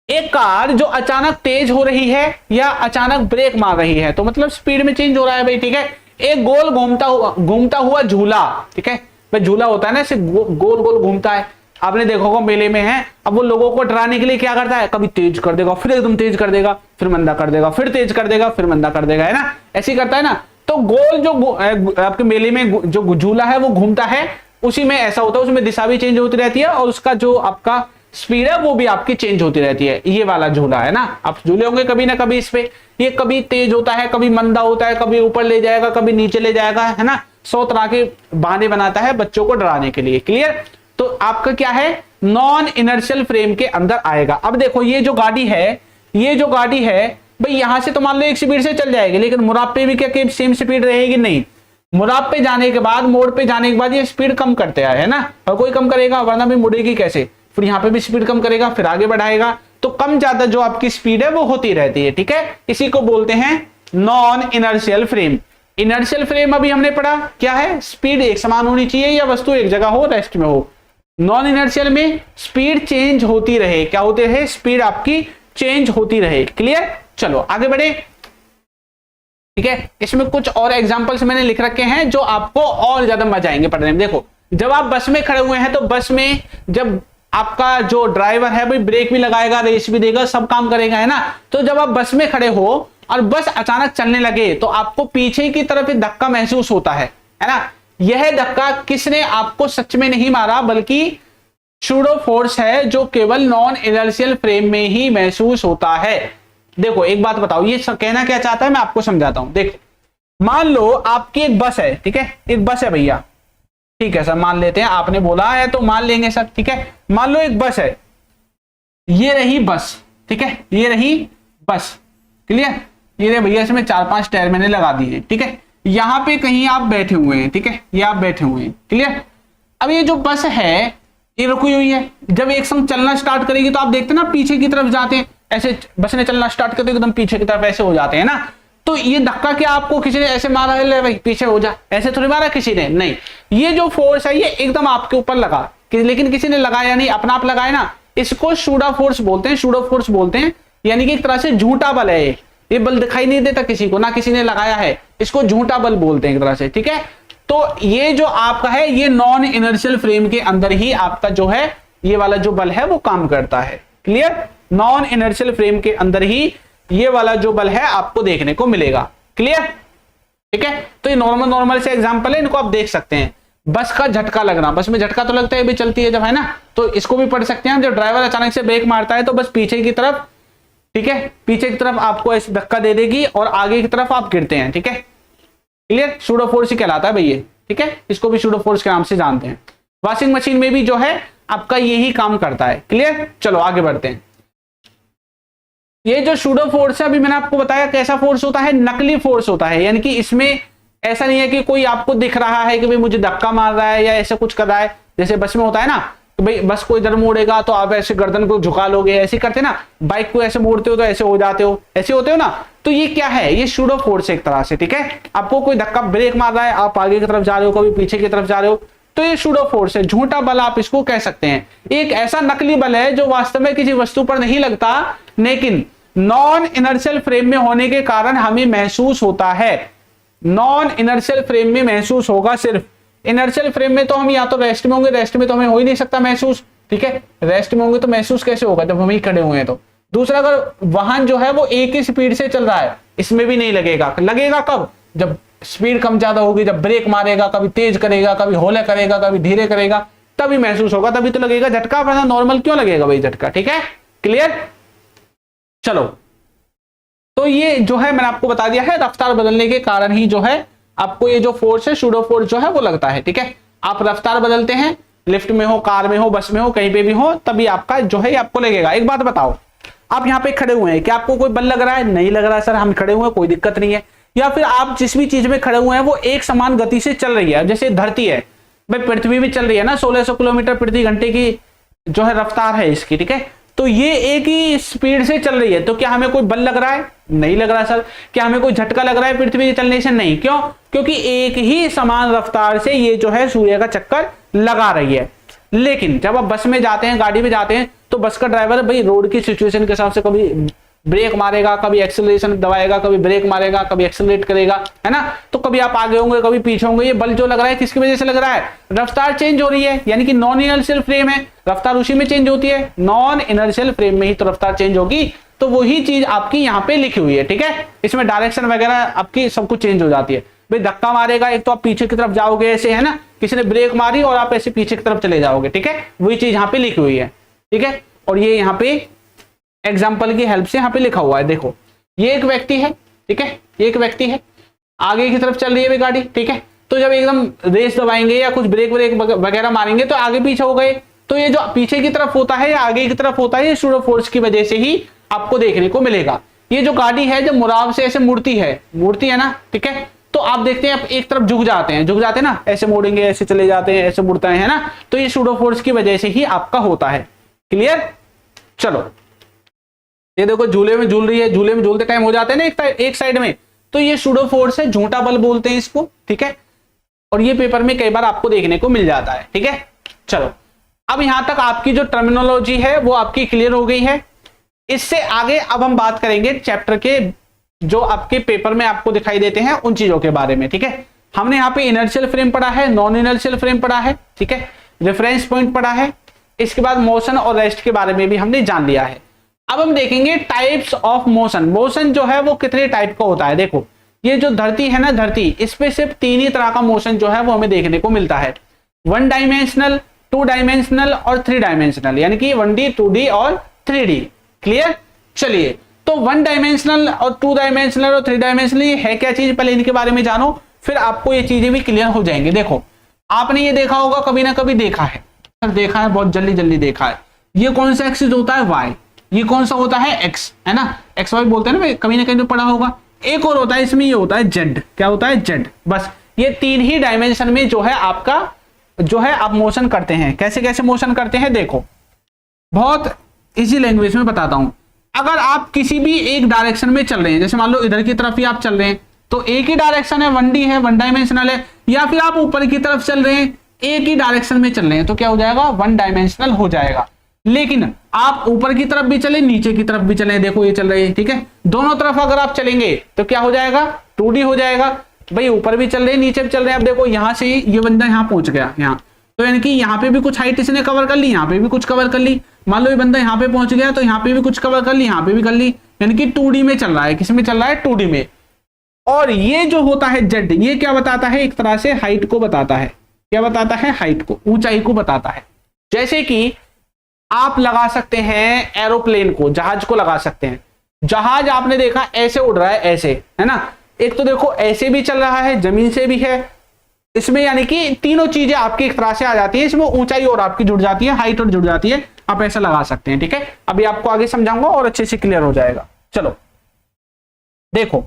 एक कार जो अचानक तेज हो रही है या अचानक ब्रेक मार रही है, तो मतलब स्पीड में चेंज हो रहा है भाई, ठीक है। एक गोल घूमता हुआ झूला, ठीक है, भाई झूला होता है ना, इसे गोल गोल घूमता है, आपने देखा होगा मेले में है। अब वो लोगों को डराने के लिए क्या करता है, कभी तेज कर देगा, फिर एकदम तेज कर देगा, फिर मंदा कर देगा, फिर तेज कर देगा, फिर मंदा कर देगा, है ना, ऐसे ही करता है ना। तो गोल जो आपके मेले में जो झूला है वो घूमता है, उसी में ऐसा होता है, उसमें दिशा भी चेंज होती रहती है और उसका जो आपका स्पीड है वो भी आपकी चेंज होती रहती है। ये वाला झूला है ना, आप झूले होंगे कभी ना कभी इस पे, ये कभी तेज होता है, कभी मंदा होता है, कभी ऊपर ले जाएगा, कभी नीचे ले जाएगा, है ना, 100 तरह के बहाने बनाता है बच्चों को डराने के लिए। क्लियर। तो आपका क्या है, नॉन इनर्शियल फ्रेम के अंदर आएगा। अब देखो ये जो गाड़ी है भाई यहां से तो मान लो एक स्पीड से चल जाएगी, लेकिन मुराद पे भी क्या सेम स्पीड रहेगी, नहीं, मुराद पे जाने के बाद, मोड़ पे जाने के बाद ये स्पीड कम करते आए, है ना, और कोई कम करेगा, वरना भी मुड़ेगी कैसे, फिर यहाँ पे भी स्पीड कम करेगा, फिर आगे बढ़ाएगा। तो कम ज्यादा जो आपकी स्पीड है वो होती रहती है, ठीक है। इसी को बोलते हैं non inertial frame. Inertial frame अभी हमने पढ़ा क्या है, स्पीड एक समान होनी चाहिए या वस्तु एक जगह हो, रेस्ट में हो। नॉन इनर्शियल में स्पीड चेंज होती रहे, क्या होते रहे, स्पीड आपकी चेंज होती रहे। क्लियर। चलो आगे बढ़े, ठीक है। इसमें कुछ और एग्जांपल्स मैंने लिख रखे हैं जो आपको और ज्यादा मजा आएंगे पढ़ने में। देखो जब आप बस में खड़े हुए हैं तो बस में जब आपका जो ड्राइवर है भाई ब्रेक भी लगाएगा, रेस भी देगा, सब काम करेगा, है ना। तो जब आप बस में खड़े हो और बस अचानक चलने लगे तो आपको पीछे की तरफ एक धक्का महसूस होता है ना। यह धक्का किसने आपको सच में नहीं मारा, बल्कि सूडो फोर्स है जो केवल नॉन इनर्शियल फ्रेम में ही महसूस होता है। देखो एक बात बताओ, ये कहना क्या चाहता है, मैं आपको समझाता हूं। देखो मान लो आपकी एक बस है, ठीक है, एक बस है भैया, ठीक है सर, मान लेते हैं, आपने बोला है तो मान लेंगे सर, ठीक है। मान लो एक बस है, ये रही बस, ठीक है, ये रही बस। क्लियर। ये रहे भैया, इसमें 4-5 टायर मैंने लगा दिए, ठीक है। यहां पे कहीं आप बैठे हुए हैं, ठीक है, ये आप बैठे हुए हैं। क्लियर। अब ये जो बस है ये रुकी हुई है, जब एक संग चलना स्टार्ट करेगी तो आप देखते हैं ना पीछे की तरफ जाते हैं, ऐसे बस ने चलना स्टार्ट करते एकदम पीछे की तरफ ऐसे हो जाते हैं ना। तो ये धक्का क्या आपको किसी ने ऐसे मारा है, ले भाई पीछे हो जा, ऐसे थोड़ी मारा किसी ने, नहीं। ये जो फोर्स है ये एकदम आपके ऊपर लगा, लेकिन किसी ने लगाया नहीं, अपना आप लगाया ना। इसको सूडो फोर्स बोलते हैं, सूडो फोर्स बोलते हैं। यानी कि एक तरह से झूठा बल है, ये बल दिखाई नहीं देता किसी को, ना किसी ने लगाया है, इसको झूठा बल बोलते हैं एक तरह से, ठीक है। तो ये जो आपका है ये नॉन इनर्शियल फ्रेम के अंदर ही आपका जो है ये वाला जो बल है वो काम करता है। क्लियर। नॉन इनर्शियल फ्रेम के अंदर ही ये वाला जो बल है आपको देखने को मिलेगा। क्लियर। ठीक है। तो ये नॉर्मल से एग्जांपल है, इनको आप देख सकते हैं। बस का झटका लगना, बस में झटका तो लगता है भी चलती है जब, है ना। तो इसको भी पढ़ सकते हैं, जब ड्राइवर अचानक से ब्रेक मारता है तो बस पीछे की तरफ, ठीक है, पीछे की तरफ आपको ऐसे धक्का दे देगी और आगे की तरफ आप गिरते हैं, ठीक है। क्लियर। सूडो फोर्स ही कहलाता है भैया, ठीक है, इसको भी सूडो फोर्स के नाम से जानते हैं। वॉशिंग मशीन में भी जो है आपका यही काम करता है। क्लियर। चलो आगे बढ़ते हैं। ये जो सूडो फोर्स है अभी मैंने आपको बताया कैसा फोर्स होता है, नकली फोर्स होता है। यानी कि इसमें ऐसा नहीं है कि कोई आपको दिख रहा है कि भाई मुझे धक्का मार रहा है या ऐसा कुछ कर रहा है, जैसे बस में होता है ना, तो भाई बस को इधर मोड़ेगा तो आप ऐसे गर्दन को झुका लोगे, ऐसे करते ना, बाइक को ऐसे मोड़ते हो तो ऐसे हो जाते हो, ऐसे होते हो ना। तो ये क्या है, ये सूडो फोर्स है एक तरह से, ठीक है। आपको कोई धक्का ब्रेक मार रहा है, आप आगे की तरफ जा रहे हो, कभी पीछे की तरफ जा रहे हो, तो ये सूडो फोर्स है, झूठा बल आप इसको कह सकते हैं। एक ऐसा नकली बल है जो वास्तव में किसी वस्तु पर नहीं लगता, लेकिन नॉन इनर्शियल फ्रेम में होने के कारण हमें महसूस होता है। नॉन इनर्शियल फ्रेम में महसूस होगा सिर्फ, इनर्शियल फ्रेम में तो हम या तो रेस्ट में होंगे, रेस्ट में तो हमें हो ही नहीं सकता महसूस, ठीक है। रेस्ट में होंगे तो महसूस कैसे होगा जब हम ही खड़े हुए हैं तो। दूसरा, अगर वाहन जो है वो एक ही स्पीड से चल रहा है, इसमें भी नहीं लगेगा। लगेगा कब, जब स्पीड कम ज्यादा होगी, जब ब्रेक मारेगा, कभी तेज करेगा, कभी हौले करेगा, कभी धीरे करेगा, तभी महसूस होगा, तभी तो लगेगा झटका, वरना नॉर्मल क्यों लगेगा भाई झटका, ठीक है। क्लियर। चलो तो ये जो है मैंने आपको बता दिया है, रफ्तार बदलने के कारण ही जो है आपको ये जो फोर्स है, सूडो फोर्स जो है वो लगता है। ठीक है, आप रफ्तार बदलते हैं, लिफ्ट में हो, कार में हो, बस में हो, कहीं पे भी हो, तभी आपका जो है आपको लगेगा। एक बात बताओ, आप यहाँ पे खड़े हुए हैं, क्या आपको कोई बल लग रहा है? नहीं लग रहा है सर, हम खड़े हुए हैं, कोई दिक्कत नहीं है। या फिर आप जिस भी चीज में खड़े हुए हैं वो एक समान गति से चल रही है, जैसे धरती है भाई, पृथ्वी भी चल रही है ना, 1600 किलोमीटर प्रति घंटे की जो है रफ्तार है इसकी। ठीक है, तो ये एक ही स्पीड से चल रही है, तो क्या हमें कोई बल लग रहा है? नहीं लग रहा सर। क्या हमें कोई झटका लग रहा है पृथ्वी के चलने से? नहीं। क्यों? क्योंकि एक ही समान रफ्तार से ये जो है सूर्य का चक्कर लगा रही है। लेकिन जब आप बस में जाते हैं, गाड़ी में जाते हैं, तो बस का ड्राइवर भाई रोड की सिचुएशन के हिसाब से कभी ब्रेक मारेगा, कभी एक्सेलरेशन दबाएगा, कभी ब्रेक मारेगा, कभी एक्सेलरेट करेगा, है ना। तो कभी आप आगे होंगे, कभी पीछे होंगे। ये बल जो लग रहा है किसकी वजह से लग रहा है? रफ्तार चेंज हो रही है, यानी कि नॉन इनर्शियल फ्रेम है, रफ्तार उसी में चेंज होती है। नॉन इनर्शियल फ्रेम में ही तो रफ्तार चेंज होगी, तो वही चीज आपकी यहाँ पे लिखी हुई है। ठीक है, इसमें डायरेक्शन वगैरह आपकी सब कुछ चेंज हो जाती है। भाई धक्का मारेगा एक तो आप पीछे की तरफ जाओगे ऐसे, है ना, किसी ने ब्रेक मारी और आप ऐसे पीछे की तरफ चले जाओगे। ठीक है, वही चीज यहाँ पे लिखी हुई है। ठीक है, और ये यहाँ पे एग्जाम्पल की हेल्प से यहाँ पे लिखा हुआ है। देखो, ये एक व्यक्ति है, ठीक है, ये एक व्यक्ति है, आगे की तरफ चल रही है गाड़ी। ठीक है, तो जब एकदम रेस दबाएंगे या कुछ ब्रेक ब्रेक वगैरह मारेंगे तो आगे पीछे हो गए। तो ये जो पीछे की तरफ होता है या आगे की तरफ होता है, ये सूडो फोर्स की वजह से ही आपको देखने को मिलेगा। ये जो गाड़ी है जब मुड़ाव से ऐसे मुड़ती है ना, ठीक है, तो आप देखते हैं एक तरफ झुक जाते हैं ना, ऐसे मोड़ेंगे, ऐसे चले जाते हैं, ऐसे मुड़ता है ना, तो ये सूडो फोर्स की वजह से ही आपका होता है। क्लियर? चलो, ये देखो झूले में झूल रही है, झूले में झूलते टाइम हो जाते हैं ना एक साइड में, तो ये सूडो फोर्स है, झूठा बल बोलते हैं इसको। ठीक है, और ये पेपर में कई बार आपको देखने को मिल जाता है। ठीक है, चलो, अब यहां तक आपकी जो टर्मिनोलॉजी है वो आपकी क्लियर हो गई है। इससे आगे अब हम बात करेंगे चैप्टर के जो आपके पेपर में आपको दिखाई देते हैं उन चीजों के बारे में। ठीक है, हमने यहाँ पे इनर्शियल फ्रेम पढ़ा है, नॉन इनर्शियल फ्रेम पढ़ा है, ठीक है, रेफरेंस पॉइंट पढ़ा है, इसके बाद मोशन और रेस्ट के बारे में भी हमने जान लिया है। अब हम देखेंगे टाइप्स ऑफ मोशन। मोशन जो है वो कितने टाइप का होता है। देखो, ये जो धरती है ना, धरती, इस पे सिर्फ 3 ही तरह का मोशन जो है वो हमें देखने को मिलता है, 1 डायमेंशनल, 2 डायमेंशनल और 3 डायमेंशनल, यानी कि 1D, 2D और 3D। क्लियर? चलिए, तो 1 डायमेंशनल और 2 डायमेंशनल और 3 डायमेंशनल ये है क्या चीज, पहले इनके बारे में जानो, फिर आपको ये चीजें भी क्लियर हो जाएंगे। देखो, आपने ये देखा होगा, कभी ना कभी देखा है, देखा है, बहुत जल्दी जल्दी देखा है। ये कौन सा एक्सिस होता है? वाई। ये कौन सा होता है? एक्स, है ना, एक्स वाई बोलते हैं ना, कभी ना कहीं तो पढ़ा होगा। एक और होता है इसमें, ये होता है जेड। क्या होता है? जेड। बस ये 3 ही डायमेंशन में जो है आपका जो है आप मोशन करते हैं। कैसे कैसे मोशन करते हैं देखो, बहुत इजी लैंग्वेज में बताता हूं। अगर आप किसी भी एक डायरेक्शन में चल रहे हैं, जैसे मान लो इधर की तरफ ही आप चल रहे हैं, तो एक ही डायरेक्शन है, 1D है, 1 डायमेंशनल है, या फिर आप ऊपर की तरफ चल रहे हैं, एक ही डायरेक्शन में चल रहे हैं, तो क्या हो जाएगा? 1 डायमेंशनल हो जाएगा। लेकिन आप ऊपर की तरफ भी चले, नीचे की तरफ भी चले, देखो ये चल रही है, ठीक है, दोनों तरफ अगर आप चलेंगे तो क्या हो जाएगा? 2D हो जाएगा। भाई ऊपर भी चल रहे हैं, नीचे भी चल रहे हैं। अब देखो यहां से ये बंदा यहाँ पहुंच गया, यहाँ, तो यानी कि यहाँ पे भी कुछ हाइट इसने कवर कर ली, यहाँ पे भी कुछ कवर कर ली। मान लो ये बंदा यहाँ पे पहुंच गया, तो यहाँ पे भी कुछ कवर कर ली, यहाँ पे भी कर ली, यानी कि 2D में चल रहा है। किस में चल रहा है? 2D में। और ये जो होता है जेड, ये क्या बताता है? एक तरह से हाइट को बताता है। क्या बताता है? हाइट को, ऊंचाई को बताता है। जैसे कि आप लगा सकते हैं एरोप्लेन को, जहाज को लगा सकते हैं। जहाज आपने देखा ऐसे उड़ रहा है, ऐसे, है ना, एक तो देखो ऐसे भी चल रहा है, जमीन से भी है, इसमें यानी कि तीनों चीजें आपकी एक तरह से आ जाती है। इसमें ऊंचाई और आपकी जुड़ जाती है, हाइट और जुड़ जाती है, आप ऐसा लगा सकते हैं। ठीक है, अभी आपको आगे समझाऊंगा और अच्छे से क्लियर हो जाएगा। चलो देखो,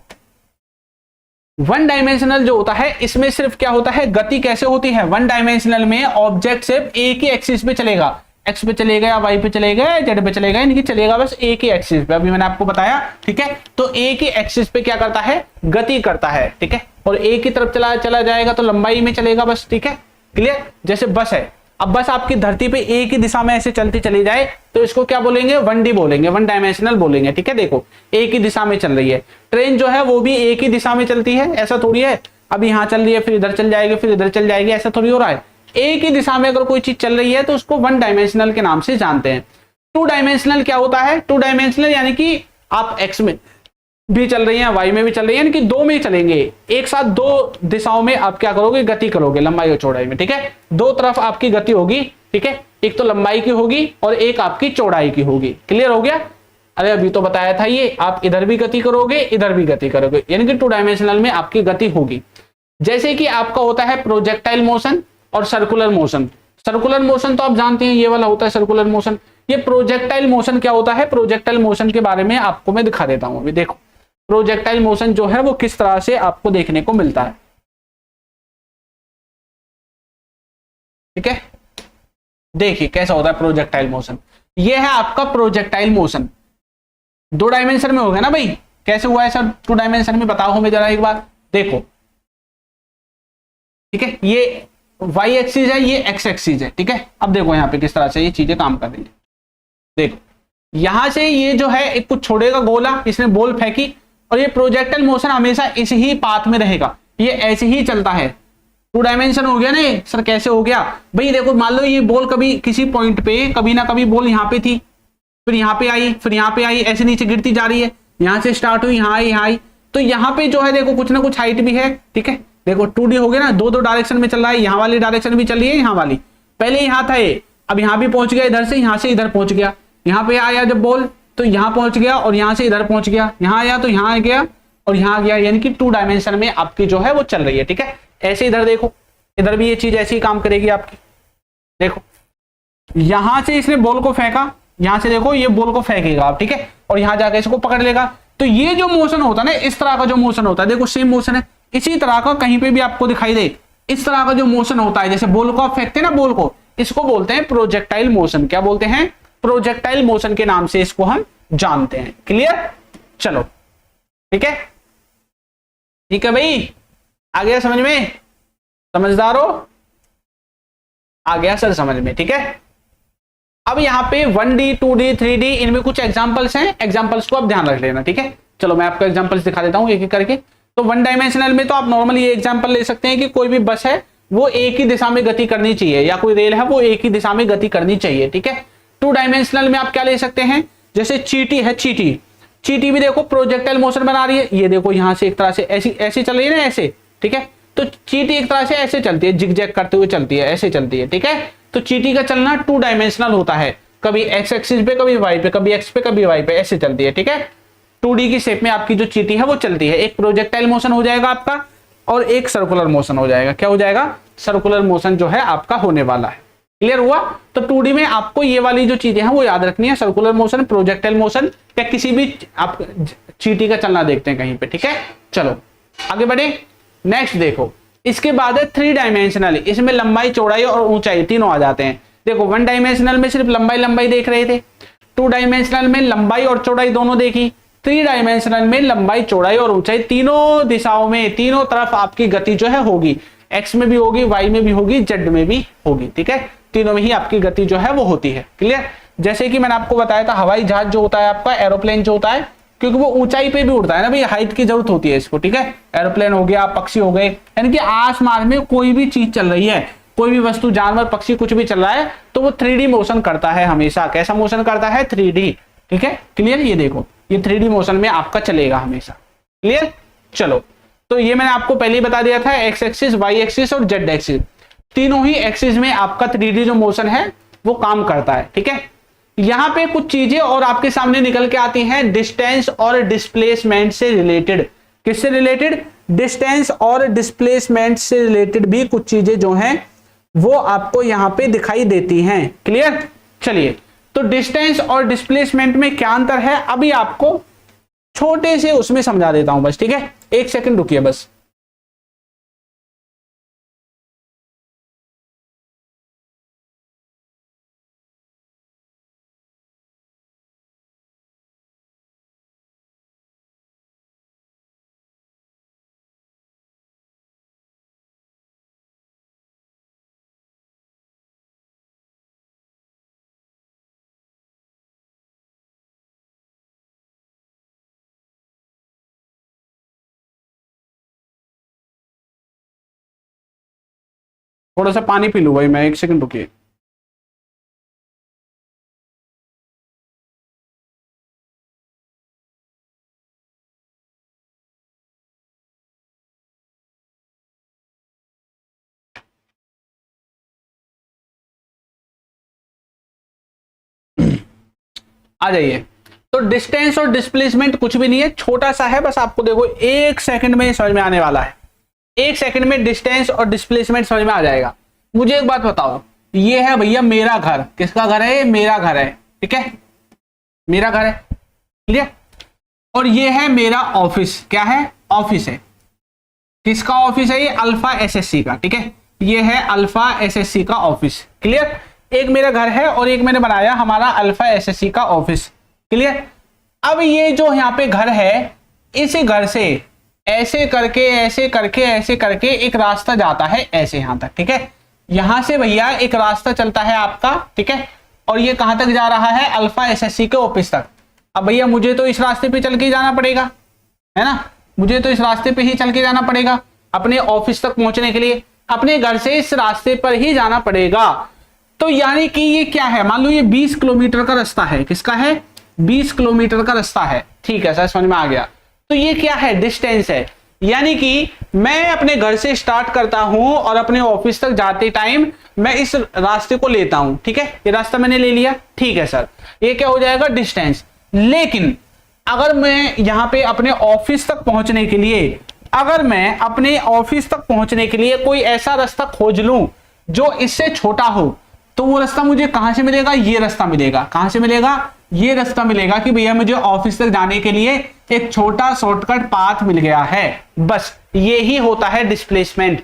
1 डायमेंशनल जो होता है, इसमें सिर्फ क्या होता है? गति कैसे होती है? 1 डायमेंशनल में ऑब्जेक्ट सिर्फ एक ही एक्सिस पे चलेगा, एक्स पे चलेगा या वाई पे चलेगा या जेड पे चलेगा, यानी कि चलेगा बस एक ही एक्सिस पे। अभी मैंने आपको बताया, ठीक है, तो एक ही एक्सिस पे क्या करता है? गति करता है। ठीक है, और एक ही तरफ चला जाएगा तो लंबाई में चलेगा बस। ठीक है, क्लियर? जैसे बस है, अब बस आपकी धरती पे एक ही दिशा में ऐसे चलती चली जाए तो इसको क्या बोलेंगे? 1D बोलेंगे, 1 डायमेंशनल बोलेंगे। ठीक है, देखो एक ही दिशा में चल रही है। ट्रेन जो है वो भी एक ही दिशा में चलती है, ऐसा थोड़ी है अब यहाँ चल रही है फिर इधर चल जाएगी फिर इधर चल जाएगी, ऐसा थोड़ी हो रहा है। एक ही दिशा में अगर कोई चीज चल रही है तो उसको 1 डायमेंशनल के नाम से जानते हैं। 2 डायमेंशनल क्या होता है? 2 डायमेंशनल यानी कि आप एक्स में भी चल रही हैं, वाई में भी चल रही है, यानी कि 2 में चलेंगे, एक साथ 2 दिशाओं में आप क्या करोगे? गति करोगे, लंबाई और चौड़ाई में। ठीक है, 2 तरफ आपकी गति होगी। ठीक है, एक तो लंबाई की होगी और एक आपकी चौड़ाई की होगी। क्लियर हो गया? अरे अभी तो बताया था ये, आप इधर भी गति करोगे इधर भी गति करोगे, यानी कि टू डायमेंशनल में आपकी गति होगी। जैसे कि आपका होता है प्रोजेक्टाइल मोशन और सर्कुलर मोशन। सर्कुलर मोशन तो आप जानते हैं ये वाला होता है सर्कुलर मोशन। ये प्रोजेक्टाइल मोशन क्या होता है, प्रोजेक्टाइल मोशन के बारे में आपको मैं दिखा देता हूं। अभी देखो प्रोजेक्टाइल मोशन जो है वो किस तरह से आपको देखने को मिलता है, ठीक है। देखिए कैसा होता है प्रोजेक्टाइल मोशन। ये है आपका प्रोजेक्टाइल मोशन, दो डायमेंशन में हो गया ना भाई। कैसे हुआ है सर टू डायमेंशन में, बताओ हमें जरा एक बार। देखो ठीक है, ये वाई एक्सिस है, ये एक्स एक्सिस है, ठीक है। अब देखो यहाँ पे किस तरह से ये चीजें काम कर रही है। देखो यहां से ये जो है एक कुछ छोड़ेगा गोला, इसने बॉल फेंकी, और ये प्रोजेक्टाइल मोशन हमेशा इस ही पाथ में रहेगा, ये ऐसे ही चलता है। टू डायमेंशन हो गया ना सर, कैसे हो गया भाई। देखो मान लो ये बॉल कभी किसी पॉइंट पे, कभी ना कभी बॉल यहाँ पे थी, फिर यहाँ पे आई, फिर यहाँ पे आई, ऐसे नीचे गिरती जा रही है, यहाँ से स्टार्ट हुई, यहाँ आई, यहाँ आई। तो यहाँ पे जो है देखो कुछ ना कुछ हाइट भी है, ठीक है। देखो 2D हो गया ना, दो दो डायरेक्शन में चल रहा है, यहाँ वाली डायरेक्शन भी चल रही है, यहाँ वाली पहले यहाँ था ये, अब यहाँ भी पहुंच गया, इधर से यहाँ से इधर पहुंच गया, यहाँ पे आया जब बॉल तो यहाँ पहुंच गया, और यहाँ से इधर पहुंच गया, यहाँ आया तो यहाँ आ गया और यहाँ आ गया, यानी कि टू डायमेंशन में आपकी जो है वो चल रही है, ठीक है। ऐसे इधर देखो, इधर भी ये चीज ऐसी ही काम करेगी आपकी। देखो यहां से इसने बॉल को फेंका, यहां से देखो ये बॉल को फेंकेगा आप, ठीक है, और यहां जाके इसको पकड़ लेगा। तो ये जो मोशन होता है ना, इस तरह का जो मोशन होता है, देखो सेम मोशन है, इसी तरह का कहीं पे भी आपको दिखाई दे, इस तरह का जो मोशन होता है, जैसे बॉल को आप फेंकते हैं ना बॉल को, इसको बोलते हैं प्रोजेक्टाइल मोशन। क्या बोलते हैं, प्रोजेक्टाइल मोशन के नाम से इसको हम जानते हैं। क्लियर, चलो ठीक है, ठीक है भाई, आ गया समझ में, समझदार हो, आ गया सर समझ में, ठीक है। अब यहाँ पे 1D 2D 3D इनमें कुछ एग्जांपल्स हैं, एग्जांपल्स को आप ध्यान रख लेना, ठीक है। चलो मैं आपको एग्जांपल्स दिखा देता हूँ एक एक करके। तो वन डायमेंशनल में तो आप नॉर्मली ये एग्जांपल ले सकते हैं कि कोई भी बस है वो एक ही दिशा में गति करनी चाहिए, या कोई रेल है वो एक ही दिशा में गति करनी चाहिए, ठीक है। टू डायमेंशनल में आप क्या ले सकते हैं, जैसे चींटी है, चींटी, चींटी भी देखो प्रोजेक्टाइल मोशन बना रही है, ये देखो यहां से एक तरह से ऐसी ऐसी चल रही है ना, ऐसे, ठीक है। तो चींटी एक तरह से ऐसे चलती है, जिगजैग करते हुए चलती है, ऐसे चलती है, ठीक है। तो चींटी का चलना टू डायमेंशनल होता है, कभी एक्स एक्सिस पे, कभी वाई पे, कभी एक्स पे, कभी वाई पे, ऐसे चलती है, ठीक है। 2D की शेप में आपकी जो चींटी है वो चलती है। एक प्रोजेक्टाइल मोशन हो जाएगा आपका, और एक सर्कुलर मोशन हो जाएगा। क्या हो जाएगा, सर्कुलर मोशन जो है आपका होने वाला है। क्लियर हुआ। तो 2D में आपको ये वाली जो चीजें हैं वो याद रखनी है, सर्कुलर मोशन, प्रोजेक्टाइल मोशन, या किसी भी आप चींटी का चलना देखते हैं कहीं पे, ठीक है। चलो आगे बढ़े, नेक्स्ट देखो, इसके बाद है 3 डायमेंशनल, इसमें लंबाई चौड़ाई और ऊंचाई तीनों आ जाते हैं। देखो 1 डायमेंशनल में सिर्फ लंबाई लंबाई देख रहे थे, 2 डायमेंशनल में लंबाई और चौड़ाई दोनों देखी, 3 डायमेंशनल में लंबाई चौड़ाई और ऊंचाई तीनों दिशाओं में, तीनों तरफ आपकी गति जो है होगी, एक्स में भी होगी, वाई में भी होगी, जेड में भी होगी, ठीक है। तीनों में ही आपकी गति जो है वो होती है। क्लियर। जैसे कि मैंने आपको बताया था हवाई जहाज जो होता है आपका, एरोप्लेन जो होता है, क्योंकि वो ऊंचाई पे भी उड़ता है ना भाई, हाइट की जरूरत होती है इसको, ठीक है। एरोप्लेन हो गया, पक्षी हो गए, यानी कि आसमान में कोई भी चीज चल रही है, कोई भी वस्तु, जानवर, पक्षी कुछ भी चल रहा है, तो वो 3D मोशन करता है हमेशा। कैसा मोशन करता है, 3D, ठीक है। क्लियर, ये देखो ये 3D मोशन में आपका चलेगा हमेशा। क्लियर। चलो तो ये मैंने आपको पहले ही बता दिया था, एक्स एक्सिस, वाई एक्सिस और जेड एक्सिस, तीनों ही एक्सिस में आपका 3D जो मोशन है वो काम करता है, ठीक है। यहां पे कुछ चीजें और आपके सामने निकल के आती हैं, डिस्टेंस और डिस्प्लेसमेंट से रिलेटेड। किससे रिलेटेड, डिस्टेंस और डिस्प्लेसमेंट से रिलेटेड भी कुछ चीजें जो हैं वो आपको यहां पे दिखाई देती हैं। क्लियर। चलिए, तो डिस्टेंस और डिस्प्लेसमेंट में क्या अंतर है अभी आपको छोटे से उसमें समझा देता हूं बस, ठीक है। एक सेकंड रुकिए बस। थोड़ा सा पानी पी लूं भाई मैं, एक सेकंड रुकिए। आ जाइए। तो डिस्टेंस और डिस्प्लेसमेंट कुछ भी नहीं है, छोटा सा है, बस आपको देखो 1 सेकंड में समझ में आने वाला है। 1 सेकंड में डिस्टेंस और डिस्प्लेसमेंट समझ में आ जाएगा। मुझे एक बात बताओ, ये है भैया मेरा घर, किसका घर है? मेरा घर है, ठीक है, मेरा घर है, क्लियर। और ये है मेरा ऑफिस, क्या है? ऑफिस है। किसका ऑफिस है? ये अल्फा एसएससी का, ठीक है, ये है अल्फा एसएससी का ऑफिस, क्लियर। एक मेरा घर है और एक मैंने बनाया हमारा अल्फा एसएससी का ऑफिस, क्लियर। अब ये जो यहाँ पे घर है, इस घर से ऐसे करके ऐसे करके ऐसे करके एक रास्ता जाता है ऐसे यहां तक, ठीक है। यहां से भैया एक रास्ता चलता है आपका, ठीक है, और ये कहां तक जा रहा है? अल्फा एसएससी के ऑफिस तक। अब भैया मुझे तो इस रास्ते पे चल के जाना पड़ेगा, है ना, मुझे तो इस रास्ते पे ही चल के जाना पड़ेगा अपने ऑफिस तक पहुंचने के लिए, अपने घर से इस रास्ते पर ही जाना पड़ेगा। तो यानी कि ये क्या है? मान लो ये 20 किलोमीटर का रास्ता है, किसका है? 20 किलोमीटर का रास्ता है, ठीक है सर, समझ में आ गया। तो ये क्या है? डिस्टेंस है। यानी कि मैं अपने घर से स्टार्ट करता हूं और अपने ऑफिस तक जाते टाइम मैं इस रास्ते को लेता हूं, ठीक है, ये रास्ता मैंने ले लिया, ठीक है सर, ये क्या हो जाएगा? डिस्टेंस। लेकिन अगर मैं यहां पे अपने ऑफिस तक पहुंचने के लिए, अगर मैं अपने ऑफिस तक पहुंचने के लिए कोई ऐसा रास्ता खोज लूं जो इससे छोटा हो, तो वो रास्ता मुझे कहां से मिलेगा? ये रास्ता मिलेगा। कहां से मिलेगा? ये रास्ता मिलेगा कि भैया मुझे ऑफिस तक जाने के लिए एक छोटा शॉर्टकट पाथ मिल गया है। बस ये ही होता है डिस्प्लेसमेंट।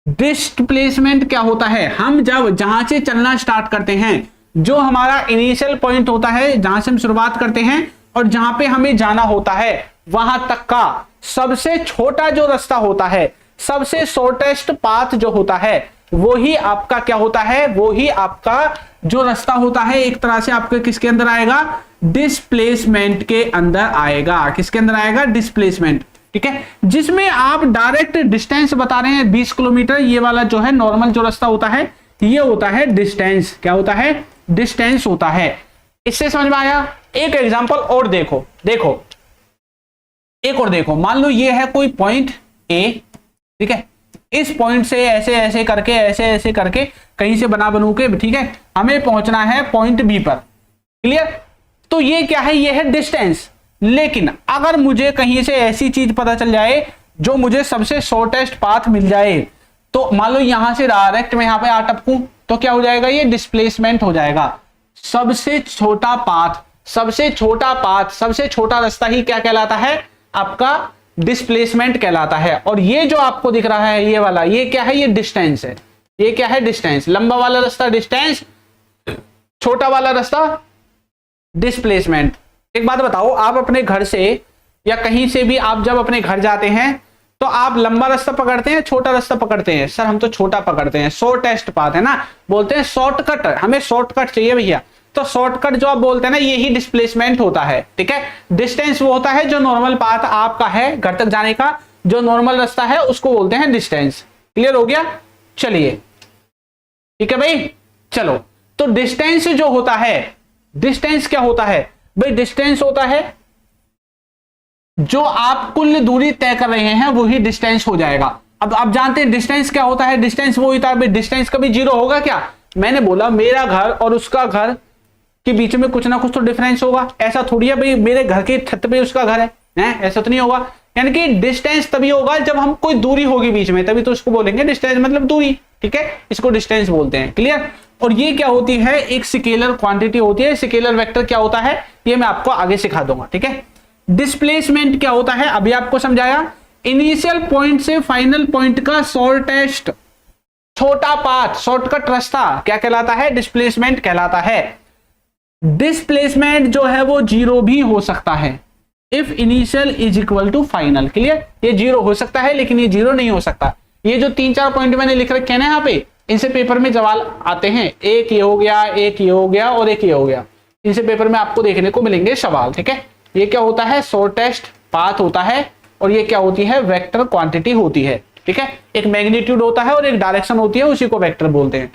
डिस्प्लेसमेंट क्या होता है? हम जब जहां से चलना स्टार्ट करते हैं, जो हमारा इनिशियल पॉइंट होता है, जहां से हम शुरुआत करते हैं और जहां पे हमें जाना होता है, वहां तक का सबसे छोटा जो रास्ता होता है, सबसे शॉर्टेस्ट पाथ जो होता है, वो ही आपका क्या होता है? वो ही आपका जो रास्ता होता है, एक तरह से आपके किसके अंदर आएगा? डिस्प्लेसमेंट के अंदर आएगा। किसके अंदर आएगा? डिस्प्लेसमेंट, ठीक है, जिसमें आप डायरेक्ट डिस्टेंस बता रहे हैं 20 किलोमीटर, ये वाला जो है नॉर्मल जो रास्ता होता है, ये होता है डिस्टेंस। क्या होता है? डिस्टेंस होता है। इससे समझ में आया? एक एग्जांपल और देखो, एक और देखो, मान लो ये है कोई पॉइंट ए, ठीक है, इस पॉइंट से ऐसे ऐसे करके ऐसे ऐसे करके कहीं से बनू के, ठीक है, हमें पहुंचना है पॉइंट बी पर, क्लियर। तो ये क्या है? ये है डिस्टेंस। लेकिन अगर मुझे कहीं से ऐसी चीज पता चल जाए जो मुझे सबसे शॉर्टेस्ट पाथ मिल जाए, तो मान लो यहां से डायरेक्ट मैं यहां पे आ टपकूं, तो क्या हो जाएगा? ये डिस्प्लेसमेंट हो जाएगा। सबसे छोटा पाथ, सबसे छोटा पाथ, सबसे छोटा रास्ता ही क्या कहलाता है? आपका डिस्प्लेसमेंट कहलाता है। और ये जो आपको दिख रहा है ये वाला, ये क्या है? ये डिस्टेंस है। ये क्या है? डिस्टेंस। लंबा वाला रास्ता डिस्टेंस, छोटा वाला रास्ता डिस्प्लेसमेंट। एक बात बताओ, आप अपने घर से या कहीं से भी आप जब अपने घर जाते हैं तो आप लंबा रास्ता पकड़ते हैं, छोटा रास्ता पकड़ते हैं? सर हम तो छोटा पकड़ते हैं, शॉर्टेस्ट पाथ है ना, बोलते हैं शॉर्टकट, हमें शॉर्टकट चाहिए भैया। तो शॉर्टकट जो आप बोलते हैं ना, यही डिस्प्लेसमेंट होता है, ठीक है। डिस्टेंस वो होता है जो नॉर्मल पाथ आपका है घर तक जाने का, जो नॉर्मल रास्ता है उसको बोलते हैं डिस्टेंस। क्लियर हो गया? चलिए ठीक है भाई, चलो। तो डिस्टेंस जो होता है, डिस्टेंस क्या होता है भाई? डिस्टेंस होता है जो आप कुल दूरी तय कर रहे हैं, वही डिस्टेंस हो जाएगा। अब आप जानते हैं डिस्टेंस क्या होता है? डिस्टेंस वो होता है, डिस्टेंस कभी जीरो होगा क्या? मैंने बोला मेरा घर और उसका घर के बीच में कुछ ना कुछ तो डिफरेंस होगा। ऐसा थोड़ी है भाई मेरे घर के छत पे उसका घर है, ऐसा तो नहीं होगा। यानी कि डिस्टेंस तभी होगा जब हम कोई दूरी होगी बीच में, तभी तो उसको बोलेंगे डिस्टेंस, मतलब दूरी, ठीक है, इसको डिस्टेंस बोलते हैं। क्लियर? और ये क्या होती है? एक स्केलर क्वांटिटी होती है। स्केलर वेक्टर क्या होता है ये मैं आपको आगे सिखा दूंगा, ठीक है। डिस्प्लेसमेंट क्या होता है अभी आपको समझाया। इनिशियल पॉइंट से फाइनल पॉइंट का शॉर्टेस्ट, छोटा पाथ, शॉर्टकट रास्ता क्या कहलाता है? डिस्प्लेसमेंट कहलाता है। डिस्प्लेसमेंट जो है वो जीरो भी हो सकता है, if initial is equal to final. Clear? ये जीरो हो सकता है लेकिन ये जीरो नहीं हो सकता। ये जो 3-4 पॉइंट मैंने लिख रखे हैं ना यहाँ पे, इनसे पेपर में सवाल आते हैं। एक ये हो गया, एक ये हो गया और एक ये हो गया, इनसे पेपर में आपको देखने को मिलेंगे सवाल, ठीक है। ये क्या होता है? शॉर्टेस्ट पाथ होता है। और ये क्या होती है? वेक्टर क्वांटिटी होती है, ठीक है। एक मैग्नीट्यूड होता है और एक डायरेक्शन होती है, उसी को वेक्टर बोलते हैं,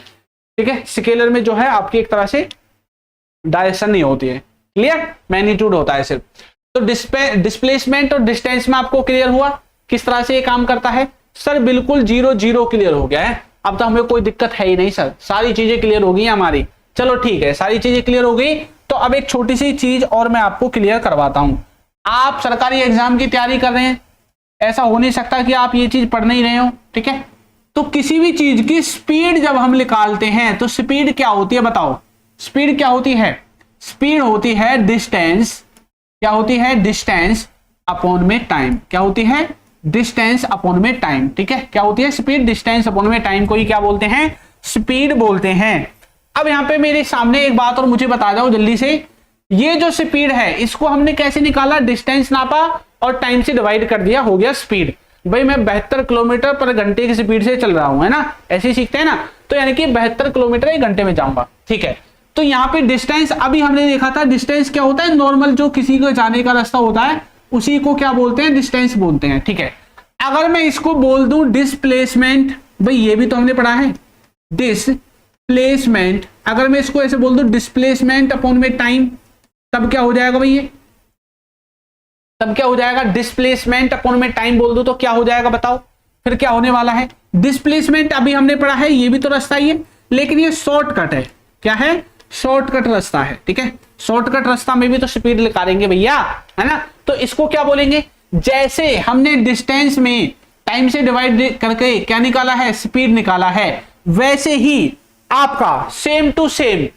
ठीक है। स्केलर में जो है आपकी एक तरह से डायरेक्शन नहीं होती है, क्लियर, मैग्नीट्यूड होता है सिर्फ। तो डिस्प्लेसमेंट और डिस्टेंस में आपको क्लियर हुआ किस तरह से ये काम करता है? सर बिल्कुल 0-0 क्लियर हो गया है। अब तो हमें कोई दिक्कत है ही नहीं सर, सारी चीजें क्लियर हो गई हमारी। चलो ठीक है, सारी चीजें क्लियर हो गई। तो अब एक छोटी सी चीज और मैं आपको क्लियर करवाता हूं। आप सरकारी एग्जाम की तैयारी कर रहे हैं, ऐसा हो नहीं सकता कि आप ये चीज पढ़ नहीं रहे हो, ठीक है। तो किसी भी चीज की स्पीड जब हम निकालते हैं तो स्पीड क्या होती है बताओ, स्पीड क्या होती है? स्पीड होती है डिस्टेंस, क्या होती है? डिस्टेंस अपॉन में टाइम। क्या होती है? डिस्टेंस अपॉन में टाइम, ठीक है। क्या होती है? स्पीड डिस्टेंस अपॉन में टाइम को ही क्या बोलते हैं? स्पीड बोलते हैं। अब यहां पे मेरे सामने एक बात और मुझे बता जाओ जल्दी से, ये जो स्पीड है इसको हमने कैसे निकाला? डिस्टेंस नापा और टाइम से डिवाइड कर दिया, हो गया स्पीड। भाई मैं 72 किलोमीटर पर घंटे की स्पीड से चल रहा हूं, है ना, ऐसे ही सीखते हैं ना, तो यानी कि 72 किलोमीटर एक घंटे में जाऊंगा, ठीक है। तो यहाँ पे डिस्टेंस अभी हमने देखा था, डिस्टेंस क्या होता है? नॉर्मल जो किसी को जाने का रास्ता होता है उसी को क्या बोलते हैं? डिस्टेंस बोलते हैं, ठीक है। अगर मैं इसको बोल दूं डिस्प्लेसमेंट, भाई ये भी तो हमने पढ़ा है, डिस्प्लेसमेंट, अगर मैं इसको ऐसे बोल दूं डिस्प्लेसमेंट अपॉन में टाइम, तब क्या हो जाएगा भाई? ये तब क्या हो जाएगा? डिस्प्लेसमेंट अपॉन में टाइम बोल दूं तो क्या हो जाएगा बताओ? फिर क्या होने वाला है? डिस्प्लेसमेंट अभी हमने पढ़ा है, ये भी तो रास्ता ही है, लेकिन ये शॉर्टकट है। क्या है? शॉर्टकट रास्ता है, ठीक है। शॉर्टकट रास्ता में भी तो स्पीड निकालेंगे भैया, है ना। तो इसको क्या बोलेंगे? जैसे हमने डिस्टेंस में टाइम से डिवाइड करके क्या निकाला है? स्पीड निकाला है, वैसे ही आपका सेम टू सेम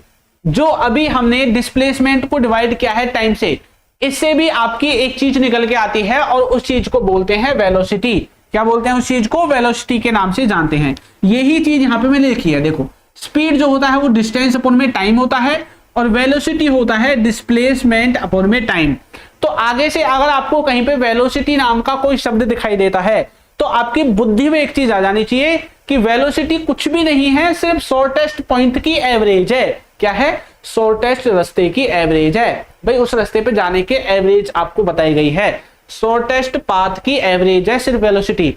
जो अभी हमने डिस्प्लेसमेंट को डिवाइड किया है टाइम से, इससे भी आपकी एक चीज निकल के आती है और उस चीज को बोलते हैं वेलोसिटी। क्या बोलते हैं उस चीज को? वेलोसिटी के नाम से जानते हैं। यही चीज यहां पे मैंने लिखी है, देखो। स्पीड जो होता है वो डिस्टेंस अपॉन में टाइम होता है और वेलोसिटी होता है डिस्प्लेसमेंट अपॉन में टाइम। तो आगे से अगर आपको कहीं पे वेलोसिटी नाम का कोई शब्द दिखाई देता है तो आपकी बुद्धि में एक चीज आ जानी चाहिए कि वेलोसिटी कुछ भी नहीं है, सिर्फ शॉर्टेस्ट पॉइंट की एवरेज है। क्या है? शॉर्टेस्ट रास्ते की एवरेज है। भाई उस रास्ते पे जाने के एवरेज आपको बताई गई है, शॉर्टेस्ट पाथ की एवरेज है सिर्फ वेलोसिटी।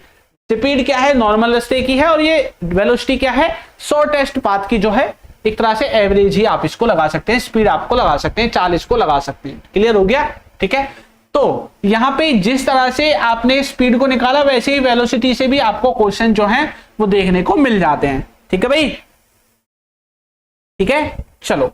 स्पीड क्या है? नॉर्मल रास्ते की है, और ये वेलोसिटी क्या है? शॉर्टेस्ट पाथ की जो है, एक तरह से एवरेज ही आप इसको लगा सकते हैं, स्पीड आपको लगा सकते हैं, चाल इसको लगा सकते हैं। क्लियर हो गया? ठीक है। तो यहां पे जिस तरह से आपने स्पीड को निकाला वैसे ही वेलोसिटी से भी आपको क्वेश्चन जो है वो देखने को मिल जाते हैं। ठीक है भाई, ठीक है। चलो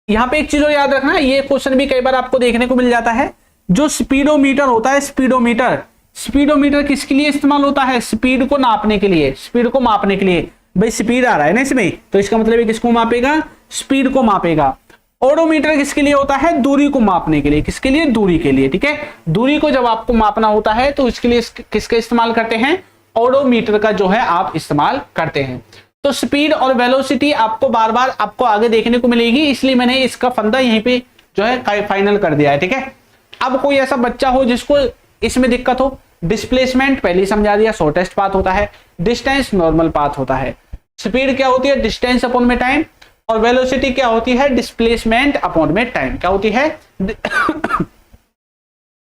यहां पे एक चीज और याद रखना, ये क्वेश्चन भी कई बार आपको देखने को मिल जाता है। जो स्पीडोमीटर होता है, स्पीडोमीटर, स्पीडोमीटर किसके लिए इस्तेमाल होता है? स्पीड को नापने के लिए, स्पीड को मापने के लिए। भाई स्पीड आ रहा है ना इसमें, तो इसका मतलब है किसको मापेगा? स्पीड को मापेगा। ओडोमीटर किसके लिए होता है? दूरी को मापने के लिए। किसके लिए? दूरी के लिए। ठीक है, दूरी को जब आपको मापना होता है तो इसके लिए किसका इस्तेमाल करते हैं? ओडोमीटर का जो है आप इस्तेमाल करते हैं। तो स्पीड और वेलोसिटी आपको बार बार आपको आगे देखने को मिलेगी, इसलिए मैंने इसका फंदा यहीं पे जो है फाइनल कर दिया है। ठीक है, अब कोई ऐसा बच्चा हो जिसको इसमें दिक्कत हो, डिस्प्लेसमेंट पहले ही समझा दिया, शॉर्टेस्ट पाथ होता है, डिस्टेंस नॉर्मल पाथ होता है, स्पीड क्या होती है? डिस्टेंस अपॉन में टाइम, और वेलोसिटी क्या होती है? डिस्प्लेसमेंट अपॉन में टाइम। क्या होती है?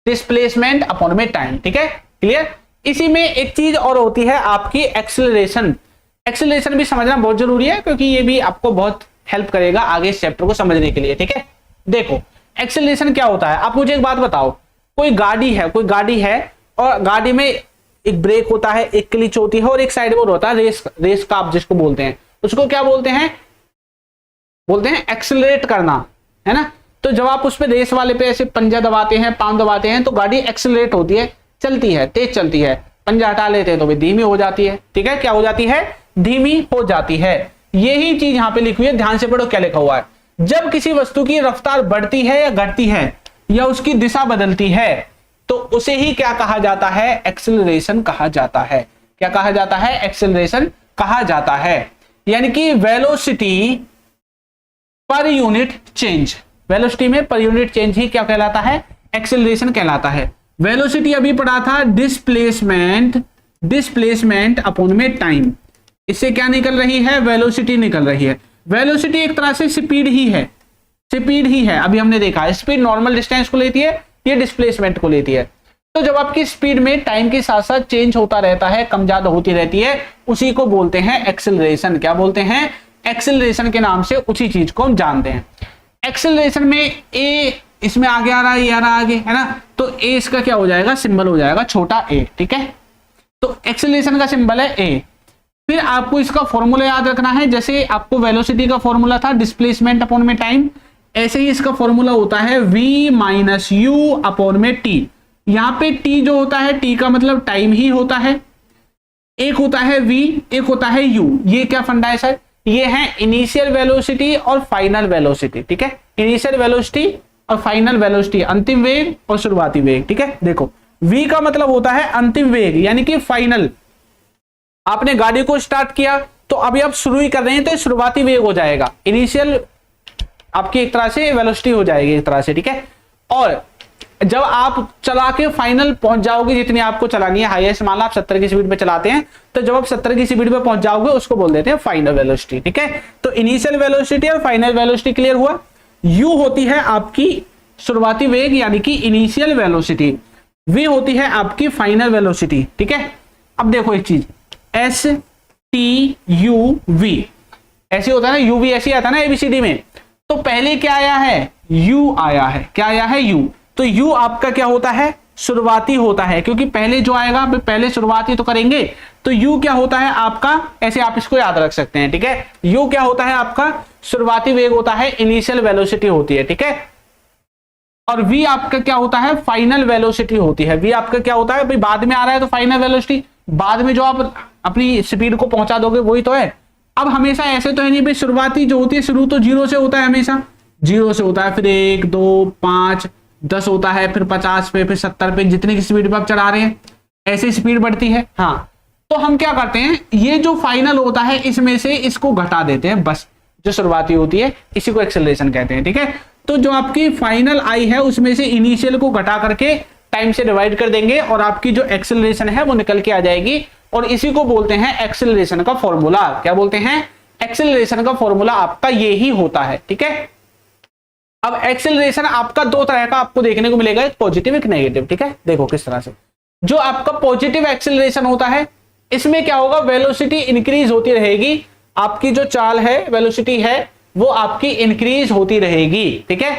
डिस्प्लेसमेंट अपॉन में टाइम। ठीक है, क्लियर। इसी में एक चीज और होती है आपकी एक्सेलरेशन। एक्सेलरेशन भी समझना बहुत जरूरी है क्योंकि ये भी आपको बहुत हेल्प करेगा आगे इस चैप्टर को समझने के लिए। ठीक है, देखो एक्सेलरेशन क्या होता है। आप मुझे एक बात बताओ, कोई गाड़ी है और गाड़ी में एक ब्रेक होता है, एक क्लिच होती है और एक साइड बोर्ड होता है, रेस का आप जिसको बोलते हैं, उसको क्या बोलते हैं? बोलते हैं एक्सेलरेट करना, है ना। तो जब आप उस पे रेस वाले पे ऐसे पंजा दबाते हैं, पांव दबाते हैं, तो गाड़ी एक्सेलरेट होती है, चलती है, तेज चलती है। पंजा हटा लेते हैं तो भी धीमी हो जाती है। ठीक है, क्या हो जाती है? धीमी हो जाती है। यही चीज यहां पे लिखी हुई है, ध्यान से पढ़ो क्या लिखा हुआ है। जब किसी वस्तु की रफ्तार बढ़ती है या घटती है या उसकी दिशा बदलती है तो उसे ही क्या कहा जाता है? एक्सेलरेशन कहा जाता है। क्या कहा जाता है? एक्सेलरेशन कहा जाता है। यानी कि velocity per unit change, velocity में पर यूनिट चेंज ही क्या कहलाता है? एक्सेलरेशन कहलाता है। वेलोसिटी अभी पढ़ा था डिस्प्लेसमेंट अपॉन में टाइम। इससे क्या निकल रही है? वेलोसिटी निकल रही है। वेलोसिटी एक तरह से स्पीड ही है, स्पीड ही है। अभी हमने देखा स्पीड नॉर्मल डिस्टेंस को लेती है, ये डिस्प्लेसमेंट को लेती है। तो जब आपकी स्पीड में टाइम के साथ साथ चेंज होता रहता है, कम ज्यादा होती रहती है, उसी को बोलते हैं एक्सेलरेशन। क्या बोलते हैं? एक्सेलरेशन के नाम से उसी चीज को हम जानते हैं। एक्सेलरेशन में ए इसमें आगे आ रहा है, ये आ रहा आगे, है ना। तो ए इसका क्या हो जाएगा? सिंबल हो जाएगा छोटा ए। ठीक है, तो एक्सेलरेशन का सिंबल है ए। फिर आपको इसका फॉर्मूला याद रखना है, जैसे आपको वेलोसिटी का फॉर्मूला था डिस्प्लेसमेंट अपॉन में टाइम, ऐसे ही इसका फॉर्मूला होता है v माइनस यू अपॉन में t। यहाँ पे t जो होता है, t का मतलब टाइम ही होता है, एक होता है v, एक होता है u। ये क्या फंडा है सर? ये है इनिशियल वेलोसिटी और फाइनल वेलोसिटी, ठीक है। इनिशियल वेलोसिटी और फाइनल वेलोसिटी, अंतिम वेग और शुरुआती वेग, ठीक है। देखो v का मतलब होता है अंतिम वेग, यानी कि फाइनल। आपने गाड़ी को स्टार्ट किया तो अभी आप शुरू ही कर रहे हैं तो शुरुआती वेग हो जाएगा, इनिशियल आपकी एक तरह से वेलोसिटी हो जाएगी एक तरह से, ठीक है। और जब आप चला के फाइनल पहुंच जाओगे, जितनी आपको चलानी है, हाईएस्ट मान लो आप 70 की स्पीड पे चलाते हैं, तो जब आप 70 की स्पीड पे पहुंच जाओगे उसको बोल देते हैं फाइनल वेलोसिटी, ठीक है। तो इनिशियल वेलोसिटी और फाइनल वेलोसिटी क्लियर हुआ। u होती है आपकी शुरुआती वेग यानी कि इनिशियल वेलोसिटी, v होती है आपकी फाइनल वेलोसिटी, ठीक है। अब देखो एक चीज, s t u v ऐसे होता है ना, u v ऐसे आता है ना एबीसीडी में। तो पहले क्या आया है? u आया है। क्या आया है? u। तो u आपका क्या होता है? शुरुआती होता है, क्योंकि पहले जो आएगा पहले शुरुआती तो करेंगे। तो u क्या होता है आपका? ऐसे आप इसको याद रख सकते हैं, ठीक है। u क्या होता है आपका? शुरुआती वेग होता है, इनिशियल वेलोसिटी होती है, ठीक है। और v आपका क्या होता है? फाइनल वेलोसिटी होती है। v आपका क्या होता है? भाई बाद में आ रहा है तो फाइनल वेलोसिटी, बाद में जो आप अपनी स्पीड को पहुंचा दोगे वही तो है। अब हमेशा ऐसे तो है नहीं भाई, शुरुआती जो होती है शुरू तो 0 से होता है, हमेशा 0 से होता है, फिर 1 2 5 10 होता है, फिर 50 पे, फिर 70 पे, जितने की स्पीड पे आप चढ़ा रहे हैं ऐसे स्पीड बढ़ती है। हाँ, तो हम क्या करते हैं, ये जो फाइनल होता है इसमें से इसको घटा देते हैं, बस जो शुरुआती होती है इसी को एक्सेलरेशन कहते हैं, ठीक है। तो जो आपकी फाइनल आई है उसमें से इनिशियल को घटा करके टाइम से डिवाइड कर देंगे और आपकी जो एक्सेलरेशन है वो निकल के आ जाएगी, और इसी को बोलते हैं एक्सेलरेशन का फॉर्मूला। क्या बोलते हैं? एक्सेलरेशन का फॉर्मूला आपका ये ही होता है, ठीक है। अब एक्सेलरेशन आपका दो तरह का आपको देखने को मिलेगा, एक पॉजिटिव एक नेगेटिव, ठीक है। देखो किस तरह से, जो आपका पॉजिटिव एक्सेलरेशन होता है इसमें क्या होगा, वेलोसिटी इंक्रीज होती रहेगी, आपकी जो चाल है वेलोसिटी है वो आपकी इंक्रीज होती रहेगी, ठीक है।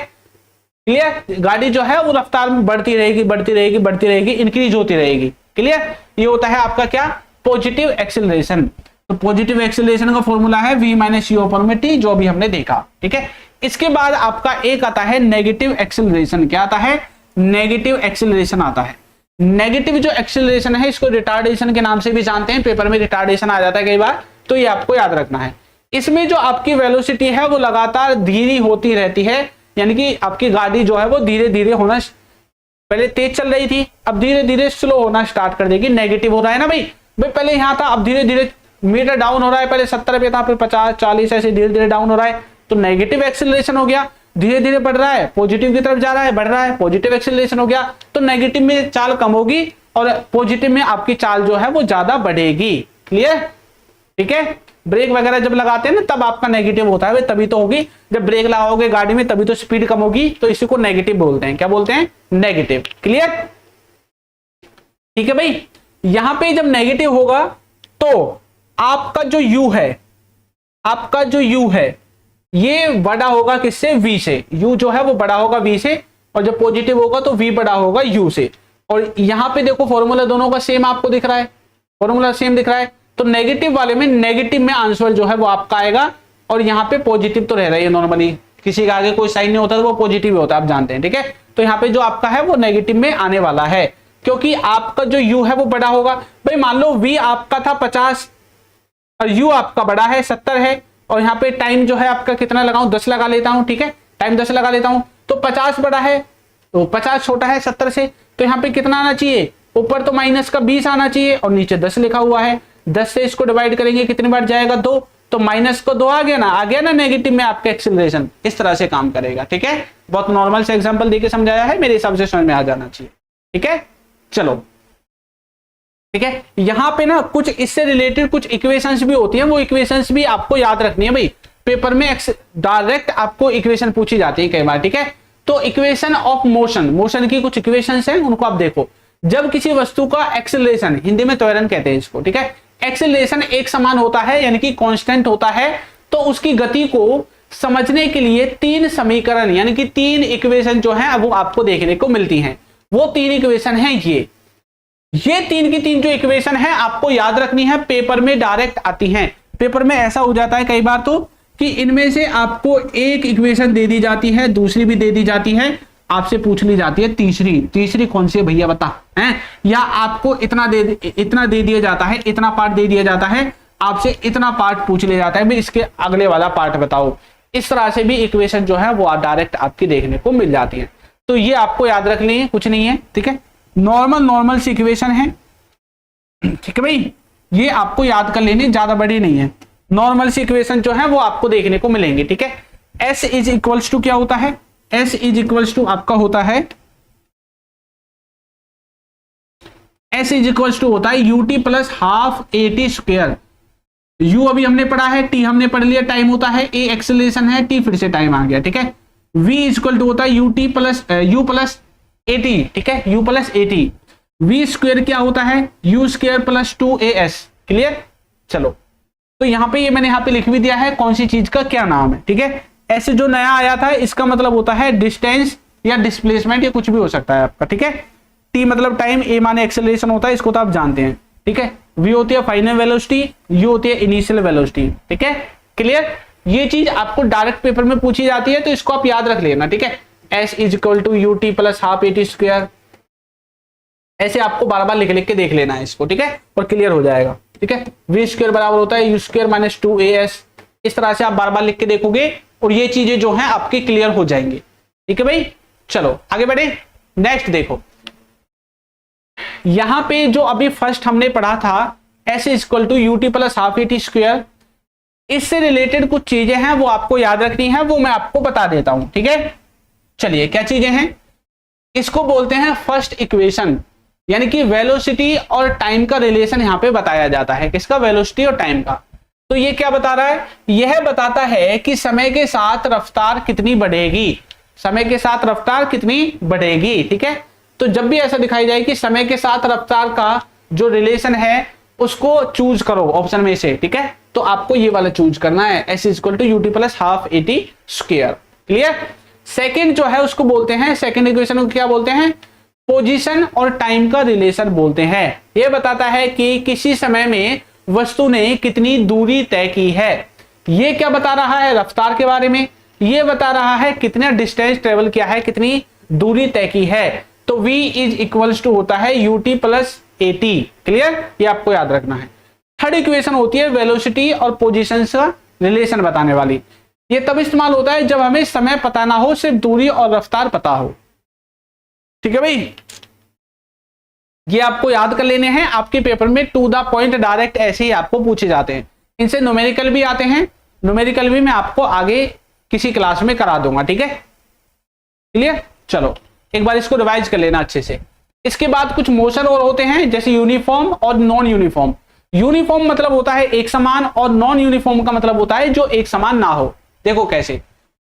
क्लियर? गाड़ी जो है वो रफ्तार में बढ़ती रहेगी बढ़ती रहेगी बढ़ती रहेगी, इंक्रीज होती रहेगी। क्लियर? ये होता है आपका क्या? Positive acceleration. तो पॉजिटिव एक्सेलरेशन का फॉर्मूला है v माइनस यू अपॉन में t, जो अभी हमने देखा, ठीक है। इसके बाद आपका एक आता है नेगेटिव एक्सेलरेशन। क्या आता है? नेगेटिव एक्सेलरेशन आता है। नेगेटिव जो एक्सेलरेशन है इसको रिटार्डेशन के नाम से भी जानते हैं, पेपर में रिटार्डेशन आ जाता है कई बार, तो ये आपको याद रखना है। इसमें जो आपकी वेलोसिटी है वो लगातार धीरे होती रहती है, यानी कि आपकी गाड़ी जो है वो धीरे धीरे होना, पहले तेज चल रही थी अब धीरे धीरे स्लो होना स्टार्ट कर देगी। नेगेटिव हो रहा है ना भाई, पहले यहां था अब धीरे धीरे मीटर डाउन हो रहा है, पहले 70 पे था फिर 50 40 ऐसे धीरे धीरे डाउन हो रहा है, तो नेगेटिव एक्सेलरेशन हो गया। धीरे धीरे बढ़ रहा है, पॉजिटिव की तरफ जा रहा है, बढ़ रहा है, पॉजिटिव एक्सेलरेशन हो गया। तो नेगेटिव में चाल कम होगी और पॉजिटिव में आपकी चाल जो है वो ज्यादा बढ़ेगी। क्लियर? ठीक है। ब्रेक वगैरह जब लगाते हैं ना तब आपका नेगेटिव होता है, तभी तो होगी, जब ब्रेक लगाओगे गाड़ी में तभी तो स्पीड कम होगी, तो इसी को नेगेटिव बोलते हैं। क्या बोलते हैं? नेगेटिव। क्लियर? ठीक है भाई। यहां पे जब नेगेटिव होगा तो आपका जो u है, आपका जो u है ये बड़ा होगा किससे? v से। u जो है वो बड़ा होगा v से, और जब पॉजिटिव होगा तो v बड़ा होगा u से। और यहां पे देखो फॉर्मूला दोनों का सेम आपको दिख रहा है, फॉर्मूला सेम दिख रहा है। तो नेगेटिव वाले में नेगेटिव में आंसर जो है वो आपका आएगा, और यहाँ पे पॉजिटिव तो रह रहा है नॉर्मली, किसी का आगे कोई साइन नहीं होता तो वो पॉजिटिव होता है, आप जानते हैं, ठीक है। तो यहाँ पे जो आपका है वो नेगेटिव में आने वाला है, क्योंकि आपका जो u है वो बड़ा होगा। भाई मान लो v आपका था 50 और u आपका बड़ा है 70 है, और यहाँ पे टाइम जो है आपका कितना लगाऊं? 10 लगा लेता हूं, ठीक है। टाइम 10 लगा लेता हूं, तो 50 बड़ा है तो 50 छोटा है 70 से, तो यहाँ पे कितना आना चाहिए? ऊपर तो माइनस का 20 आना चाहिए और नीचे 10 लिखा हुआ है। 10 से इसको डिवाइड करेंगे कितनी बार जाएगा? 2, तो माइनस को 2 आ गया ना नेगेटिव में आपका एक्सेलरेशन। इस तरह से काम करेगा, ठीक है। बहुत नॉर्मल से एग्जांपल देके समझाया है, मेरे हिसाब से समझ में आ जाना चाहिए, ठीक है। चलो ठीक है। यहां पे ना कुछ इससे रिलेटेड कुछ इक्वेशंस भी होती हैं, वो इक्वेशंस भी आपको याद रखनी है भाई। पेपर में डायरेक्ट आपको इक्वेशन पूछी जाती है कई बार, ठीक है। तो इक्वेशन ऑफ मोशन, मोशन की कुछ इक्वेशंस हैं, उनको आप देखो। जब किसी वस्तु का एक्सेलरेशन, हिंदी में त्वरण कहते हैं इसको, ठीक है, एक्सेलरेशन एक समान होता है यानी कि कांस्टेंट होता है, तो उसकी गति को समझने के लिए 3 समीकरण यानी कि 3 इक्वेशन जो है वो आपको देखने को मिलती हैं। वो 3 इक्वेशन है ये 3 की 3 जो इक्वेशन है आपको याद रखनी है, पेपर में डायरेक्ट आती हैं। पेपर में ऐसा हो जाता है कई बार तो कि इनमें से आपको एक इक्वेशन दे दी जाती है, दूसरी भी दे दी जाती है, आपसे पूछ ली जाती है तीसरी कौन सी है भैया बता, हैं? या आपको इतना दे दिया जाता है, इतना पार्ट दे दिया जाता है, आपसे इतना पार्ट पूछ लिया जाता है भाई इसके अगले वाला पार्ट बताओ। इस तरह से भी इक्वेशन जो है वो डायरेक्ट आपकी देखने को मिल जाती है। तो ये आपको याद रख लें, कुछ नहीं है, ठीक है, नॉर्मल सी इक्वेशन है, ठीक है भाई, ये आपको याद कर लेनी, ज्यादा बड़ी नहीं है। नॉर्मल सी इक्वेशन जो है वो आपको देखने को मिलेंगे, ठीक है। S इज इक्वल्स टू क्या होता है, S इज इक्वल्स टू आपका होता है, S इज इक्वल्स टू होता है UT plus half AT square. U अभी हमने पढ़ा है, T हमने पढ़ लिया, टाइम होता है, A एक्सेलरेशन है, T फिर से टाइम आ गया, ठीक है। V इज इक्वल टू होता है UT plus U plus AT, ठीक है, U plus AT। V square क्या होता है, U square plus 2AS, clear. चलो, तो यहाँ पे ये मैंने यहाँ पे लिख भी दिया है कौन सी चीज का क्या नाम है, ठीक है। ऐसे जो नया आया था इसका मतलब होता है डिस्टेंस या डिस्प्लेसमेंट, या कुछ भी हो सकता है आपका, ठीक है। T मतलब टाइम, A माने एक्सेलरेशन होता है, इसको तो आप जानते हैं, ठीक है। V होती है फाइनल वेलोसिटी, U होती है इनिशियल वेलोसिटी, ठीक है, क्लियर। ये चीज आपको डायरेक्ट पेपर में पूछी जाती है, तो इसको आप याद रख लेना, ठीक है। S is equal to UT plus half AT square, ऐसे आपको बार बार लिख के देख लेना है इसको, ठीक है, और क्लियर हो जाएगा, ठीक है। V स्क्वायर बराबर होता है U स्क्वायर माइनस 2AS, इस तरह से आप बार बार लिख के देखोगे और ये चीजें जो हैं आपकी क्लियर हो जाएंगी, ठीक है भाई। चलो आगे बढ़े, नेक्स्ट देखो, यहां पे जो अभी फर्स्ट हमने पढ़ा था S is equal to UT plus half AT square, इससे रिलेटेड कुछ चीजें हैं वो आपको याद रखनी है, वो मैं आपको बता देता हूं, ठीक है। चलिए क्या चीजें हैं, इसको बोलते हैं फर्स्ट इक्वेशन, यानी कि वेलोसिटी और टाइम का रिलेशन यहां पे बताया जाता है, किसका, वेलोसिटी और टाइम का। तो ये क्या बता रहा है, यह बताता है कि समय के साथ रफ्तार कितनी बढ़ेगी, समय के साथ रफ्तार कितनी बढ़ेगी, ठीक है। तो जब भी ऐसा दिखाई जाए कि समय के साथ रफ्तार का जो रिलेशन है उसको चूज करो ऑप्शन में से, ठीक है, तो आपको ये वाला चूज करना है, S is equal to UT plus half AT square, clear. Second जो है उसको बोलते हैं, सेकेंड इक्वेशन को क्या बोलते हैं, पोजीशन और टाइम का रिलेशन बोलते हैं। यह बताता है कि किसी समय में वस्तु ने कितनी दूरी तय की है। यह क्या बता रहा है, रफ्तार के बारे में, यह बता रहा है कितना डिस्टेंस ट्रेवल किया है, कितनी दूरी तय की है। तो V इज इक्वल्स टू होता है UT प्लस AT, क्लियर, ये आपको याद रखना है। थर्ड इक्वेशन होती है वेलोसिटी और पोजीशन का रिलेशन बताने वाली। ये तब इस्तेमाल होता है जब हमें समय पता ना हो, सिर्फ दूरी और रफ्तार पता हो, ठीक है भाई। ये आपको याद कर लेने हैं, आपके पेपर में टू द पॉइंट डायरेक्ट ऐसे ही आपको पूछे जाते हैं। इनसे न्यूमेरिकल भी आते हैं, न्यूमेरिकल भी मैं आपको आगे किसी क्लास में करा दूंगा, ठीक है, क्लियर। चलो एक बार इसको रिवाइज कर लेना अच्छे से। इसके बाद कुछ मोशन और होते हैं, जैसे यूनिफॉर्म और नॉन यूनिफॉर्म। यूनिफॉर्म मतलब होता है एक समान, और नॉन यूनिफॉर्म का मतलब होता है जो एक समान ना हो। देखो कैसे,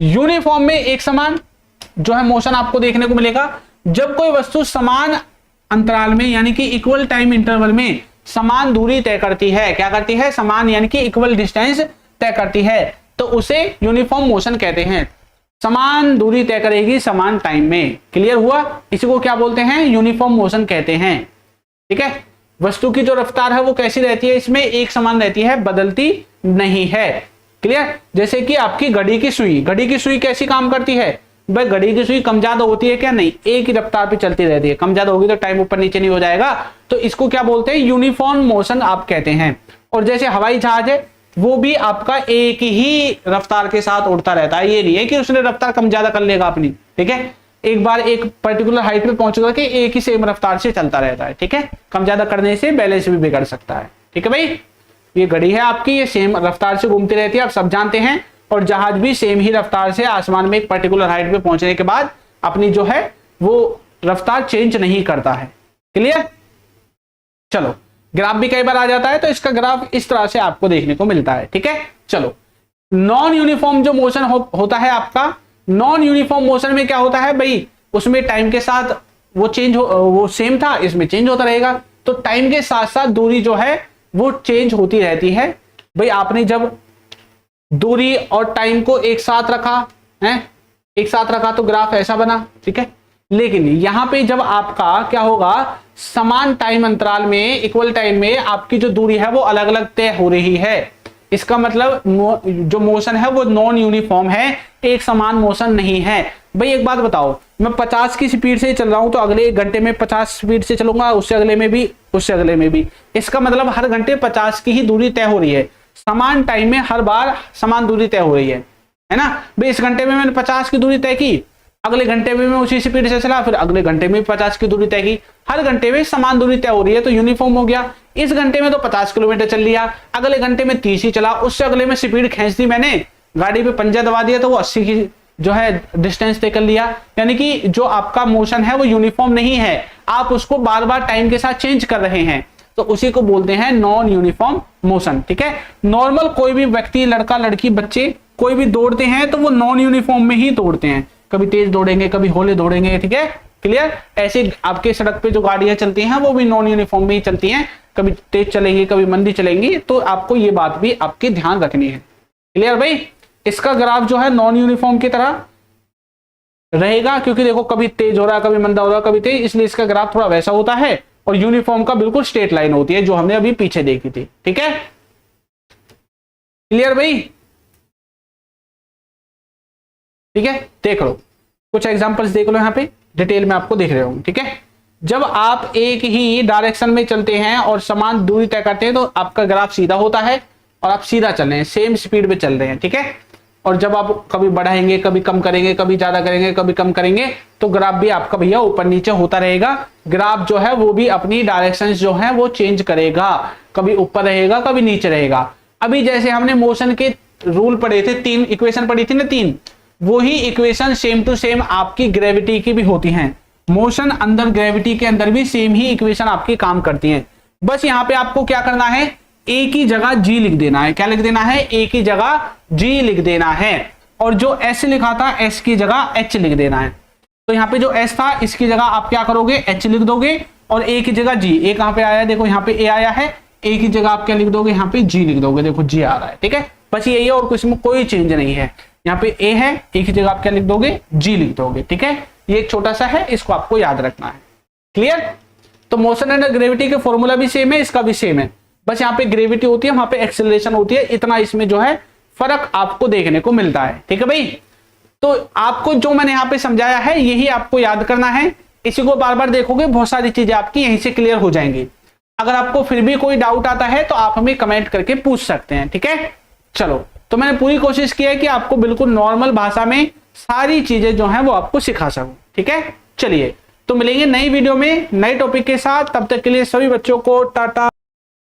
यूनिफॉर्म में एक समान जो है मोशन आपको देखने को मिलेगा जब कोई वस्तु समान अंतराल में, यानी कि इक्वल टाइम इंटरवल में समान दूरी तय करती है। क्या करती है, समान, यानी कि इक्वल डिस्टेंस तय करती है, तो उसे यूनिफॉर्म मोशन कहते हैं। समान दूरी तय करेगी समान टाइम में, क्लियर हुआ। इसी को क्या बोलते हैं, यूनिफॉर्म मोशन कहते हैं, ठीक है। वस्तु की जो रफ्तार है वो कैसी रहती है, इसमें एक समान रहती है, बदलती नहीं है, क्लियर। जैसे कि आपकी घड़ी की सुई, घड़ी की सुई कैसी काम करती है भाई, घड़ी की सुई कम ज्यादा होती है क्या, नहीं, एक ही रफ्तार पे चलती रहती है। कम ज्यादा होगी तो टाइम ऊपर नीचे नहीं हो जाएगा, तो इसको क्या बोलते हैं, यूनिफॉर्म मोशन आप कहते हैं। और जैसे हवाई जहाज है वो भी आपका एक ही रफ्तार के साथ उड़ता रहता है, ये नहीं है कि उसने रफ्तार कम ज्यादा कर लेगा अपनी, ठीक है। एक बार एक पर्टिकुलर हाइट पे पहुंचेगा कि एक ही सेम रफ्तार से चलता रहता है, ठीक है। कम ज्यादा करने से बैलेंस भी बिगड़ सकता है, ठीक है भाई। ये घड़ी है आपकी, ये सेम रफ्तार से घूमती रहती है, आप सब जानते हैं। और जहाज भी सेम ही रफ्तार से आसमान में एक पर्टिकुलर हाइट पे पहुंचने के बाद अपनी जो है वो रफ्तार चेंज नहीं करता है, क्लियर। चलो ग्राफ भी कई बार आ जाता है, तो इसका ग्राफ इस तरह से आपको देखने को मिलता है, ठीक है। चलो नॉन यूनिफॉर्म जो मोशन होता है आपका, नॉन यूनिफॉर्म मोशन में क्या होता है भाई, उसमें टाइम के साथ वो चेंज वो सेम था, इसमें चेंज होता रहेगा। तो टाइम के साथ साथ दूरी जो है वो चेंज होती रहती है भाई। आपने जब दूरी और टाइम को एक साथ रखा है, एक साथ रखा तो ग्राफ ऐसा बना, ठीक है। लेकिन यहां पे जब आपका क्या होगा, समान टाइम अंतराल में, इक्वल टाइम में आपकी जो दूरी है वो अलग अलग तय हो रही है, इसका मतलब जो मोशन है वो नॉन यूनिफॉर्म है, एक समान मोशन नहीं है। भाई एक बात बताओ, मैं 50 की स्पीड से चल रहा हूं तो अगले 1 घंटे में 50 स्पीड से चलूंगा, उससे अगले में भी, उससे अगले में भी। इसका मतलब हर घंटे 50 की ही दूरी तय हो रही है, समान टाइम में हर बार समान दूरी तय हो रही है ना। भाई इस घंटे में मैंने 50 की दूरी तय की, अगले घंटे में मैं उसी स्पीड से चला, फिर अगले घंटे में 50 की दूरी तय की, हर घंटे में समान दूरी तय हो रही है तो यूनिफॉर्म हो गया। इस घंटे में तो 50 किलोमीटर चल लिया, अगले घंटे में 30 ही चला, उससे अगले में स्पीड खींच दी मैंने, गाड़ी पे पंजा दबा दिया तो वो 80 की जो है डिस्टेंस तय कर लिया। यानी कि जो आपका मोशन है वो यूनिफॉर्म नहीं है, आप उसको बार बार टाइम के साथ चेंज कर रहे हैं, तो उसी को बोलते हैं नॉन यूनिफॉर्म मोशन। ठीक है, नॉर्मल कोई भी व्यक्ति, लड़का लड़की बच्चे कोई भी दौड़ते हैं तो वो नॉन यूनिफॉर्म में ही दौड़ते हैं, कभी तेज दौड़ेंगे कभी हौले दौड़ेंगे। ठीक है, क्लियर। ऐसे आपके सड़क पे जो गाड़ियां चलती हैं वो भी नॉन यूनिफॉर्म में ही चलती हैं, कभी तेज चलेंगी कभी मंदी चलेंगी, तो आपको ये बात भी आपकी ध्यान रखनी है। क्लियर भाई, इसका ग्राफ जो है नॉन यूनिफॉर्म की तरह रहेगा, क्योंकि देखो कभी तेज हो रहा है कभी मंदा हो रहा है कभी तेज, इसलिए इसका ग्राफ थोड़ा वैसा होता है, और यूनिफॉर्म का बिल्कुल स्ट्रेट लाइन होती है जो हमने अभी पीछे देखी थी। ठीक है, क्लियर भाई। ठीक है, देख लो कुछ एग्जांपल्स देख लो, यहाँ पे डिटेल में आपको देख रहे होंगे। ठीक है, जब आप एक ही डायरेक्शन में चलते हैं और समान दूरी तय करते हैं तो आपका ग्राफ सीधा होता है और आप सीधा चल रहे हैं, सेम स्पीड पे चल रहे हैं। ठीक है, और जब आप कभी बढ़ाएंगे कभी कम करेंगे, कभी ज्यादा करेंगे कभी कम करेंगे, तो ग्राफ भी आपका भैया ऊपर नीचे होता रहेगा। ग्राफ जो है वो भी अपनी डायरेक्शन जो है वो चेंज करेगा, कभी ऊपर रहेगा कभी नीचे रहेगा। अभी जैसे हमने मोशन के रूल पढ़े थे, 3 इक्वेशन पढ़ी थी ना, 3, वही इक्वेशन सेम टू सेम आपकी ग्रेविटी की भी होती हैं। मोशन अंदर ग्रेविटी के अंदर भी सेम ही इक्वेशन आपकी काम करती हैं। बस यहाँ पे आपको क्या करना है, ए की जगह जी लिख देना है। क्या लिख देना है, ए की जगह जी लिख देना है, और जो एस लिखा था एस की जगह एच लिख देना है। तो यहाँ पे जो एस था इसकी जगह आप क्या करोगे, एच लिख दोगे, और ए की जगह जी। ए कहाँ पे आया, देखो यहाँ पे ए आया है, ए की जगह आप क्या लिख दोगे, यहाँ पे जी लिख दोगे, देखो जी आ रहा है। ठीक है, बस यही है और कुछ में कोई चेंज नहीं है। यहाँ पे ए है, ए की जगह आप क्या लिख दोगे, जी लिख दोगे। ठीक है, ये एक छोटा सा है, इसको आपको याद रखना है। क्लियर। तो मोशन एंड ग्रेविटी के फॉर्मूला भी सेम है, इसका भी सेम है, बस यहाँ पे ग्रेविटी होती है वहां पे एक्सेलरेशन होती है, इतना इसमें जो है फर्क आपको देखने को मिलता है। ठीक है भाई, तो आपको जो मैंने यहाँ पे समझाया है यही आपको याद करना है, इसी को बार बार देखोगे बहुत सारी चीजें आपकी यहीं से क्लियर हो जाएंगी। अगर आपको फिर भी कोई डाउट आता है तो आप हमें कमेंट करके पूछ सकते हैं। ठीक है, चलो, तो मैंने पूरी कोशिश की है कि आपको बिल्कुल नॉर्मल भाषा में सारी चीजें जो है वो आपको सिखा सकूं। ठीक है, चलिए तो मिलेंगे नई वीडियो में नए टॉपिक के साथ, तब तक के लिए सभी बच्चों को टाटा।